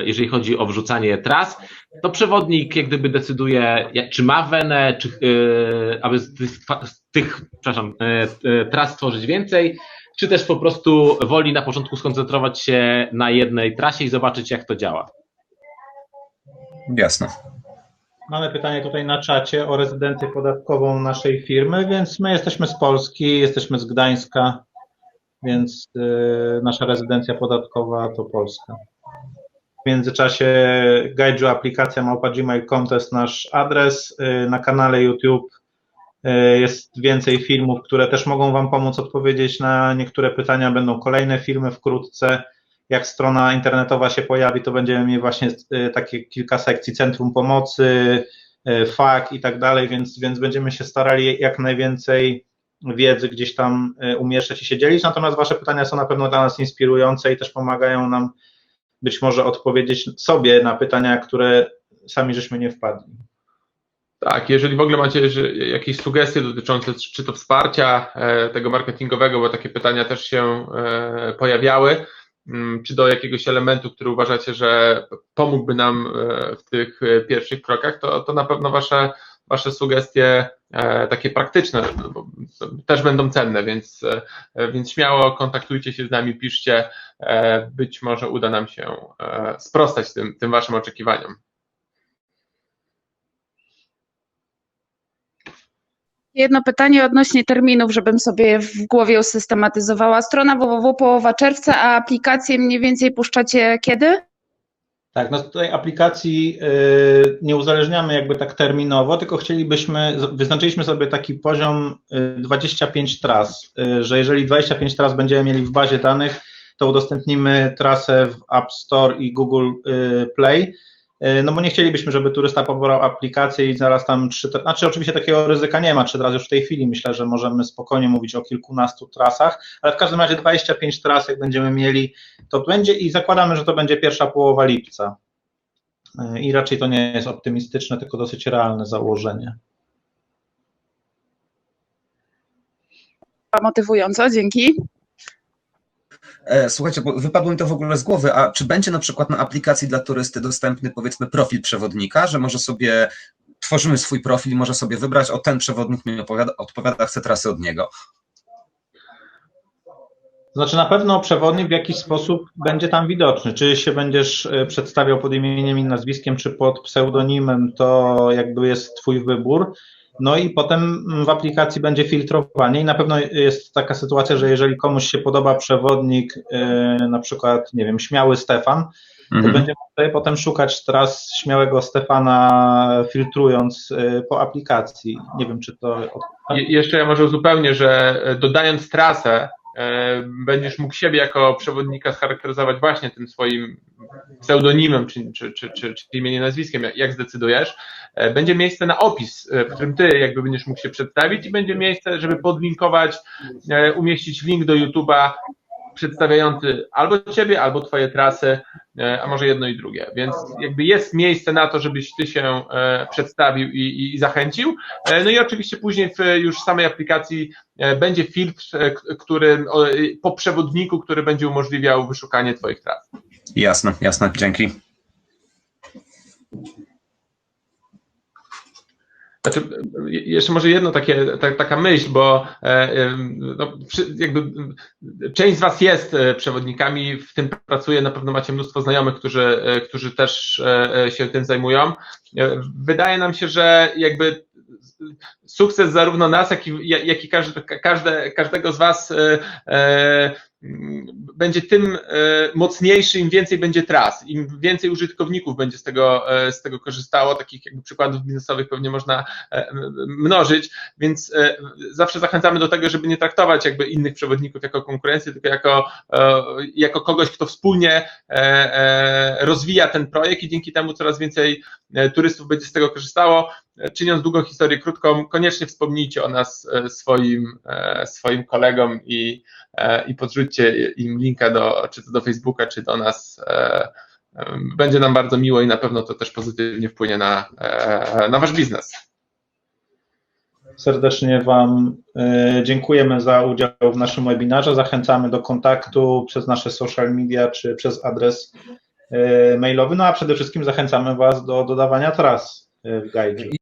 jeżeli chodzi o wrzucanie tras. To przewodnik jak gdyby decyduje, czy ma wenę, czy aby z tych tras tworzyć więcej, czy też po prostu woli na początku skoncentrować się na jednej trasie i zobaczyć, jak to działa. Jasne. Mamy pytanie tutaj na czacie o rezydencję podatkową naszej firmy, więc my jesteśmy z Polski, jesteśmy z Gdańska, więc nasza rezydencja podatkowa to Polska. W międzyczasie Gaiju aplikacja @gmail.com to jest nasz adres. Na kanale YouTube jest więcej filmów, które też mogą Wam pomóc odpowiedzieć na niektóre pytania. Będą kolejne filmy wkrótce. Jak strona internetowa się pojawi, to będziemy mieli właśnie takie kilka sekcji, Centrum Pomocy, FAQ i tak dalej, więc będziemy się starali jak najwięcej wiedzy gdzieś tam umieszczać i się dzielić. Natomiast Wasze pytania są na pewno dla nas inspirujące i też pomagają nam być może odpowiedzieć sobie na pytania, które sami żeśmy nie wpadli. Tak, jeżeli w ogóle macie jakieś sugestie dotyczące czy to wsparcia tego marketingowego, bo takie pytania też się pojawiały, czy do jakiegoś elementu, który uważacie, że pomógłby nam w tych pierwszych krokach, to na pewno wasze sugestie takie praktyczne też będą cenne, więc śmiało kontaktujcie się z nami, piszcie, być może uda nam się sprostać tym waszym oczekiwaniom. Jedno pytanie odnośnie terminów, żebym sobie w głowie usystematyzowała. Strona www połowa czerwca, a aplikację mniej więcej puszczacie kiedy? Tak, no tutaj aplikacji nie uzależniamy jakby tak terminowo, tylko wyznaczyliśmy sobie taki poziom 25 tras, że jeżeli 25 tras będziemy mieli w bazie danych, to udostępnimy trasę w App Store i Google Play, no bo nie chcielibyśmy, żeby turysta pobrał aplikację i zaraz tam oczywiście takiego ryzyka nie ma, 3 razy już w tej chwili, myślę, że możemy spokojnie mówić o kilkunastu trasach, ale w każdym razie 25 tras jak będziemy mieli, to będzie i zakładamy, że to będzie pierwsza połowa lipca i raczej to nie jest optymistyczne, tylko dosyć realne założenie. Motywująco, dzięki. Słuchajcie, bo wypadło mi to w ogóle z głowy, a czy będzie na przykład na aplikacji dla turysty dostępny, powiedzmy, profil przewodnika, że może sobie, tworzymy swój profil i może sobie wybrać, o ten przewodnik mi odpowiada, chcę trasy od niego? Znaczy na pewno przewodnik w jakiś sposób będzie tam widoczny, czy się będziesz przedstawiał pod imieniem i nazwiskiem, czy pod pseudonimem, to jakby jest Twój wybór. No i potem w aplikacji będzie filtrowanie i na pewno jest taka sytuacja, że jeżeli komuś się podoba przewodnik, na przykład, nie wiem, Śmiały Stefan, to będzie mógł sobie potem szukać tras Śmiałego Stefana, filtrując po aplikacji. Nie wiem, czy to... Jeszcze ja może uzupełnię, że dodając trasę, będziesz mógł siebie jako przewodnika scharakteryzować właśnie tym swoim pseudonimem, czy imieniem, nazwiskiem, jak zdecydujesz. Będzie miejsce na opis, w którym ty jakby będziesz mógł się przedstawić i będzie miejsce, żeby podlinkować, umieścić link do YouTube'a przedstawiający albo ciebie, albo twoje trasy, a może jedno i drugie. Więc jakby jest miejsce na to, żebyś ty się przedstawił i zachęcił. No i oczywiście później w już samej aplikacji będzie filtr, który po przewodniku, który będzie umożliwiał wyszukanie twoich tras. Jasne, dzięki. Znaczy, jeszcze może jedno taka myśl, bo no, jakby część z was jest przewodnikami, w tym pracuje, na pewno macie mnóstwo znajomych, którzy też się tym zajmują. Wydaje nam się, że jakby sukces zarówno nas, jak i każdego z Was będzie tym mocniejszy, im więcej będzie tras, im więcej użytkowników będzie z tego korzystało. Takich jakby przykładów biznesowych pewnie można mnożyć, więc zawsze zachęcamy do tego, żeby nie traktować jakby innych przewodników jako konkurencję, tylko jako kogoś, kto wspólnie rozwija ten projekt i dzięki temu coraz więcej turystów będzie z tego korzystało. Czyniąc długą historię krótką, koniecznie wspomnijcie o nas swoim kolegom i podrzućcie im linka czy to do Facebooka, czy do nas. Będzie nam bardzo miło i na pewno to też pozytywnie wpłynie na wasz biznes. Serdecznie Wam dziękujemy za udział w naszym webinarze. Zachęcamy do kontaktu przez nasze social media czy przez adres mailowy, no a przede wszystkim zachęcamy Was do dodawania tras w Guide.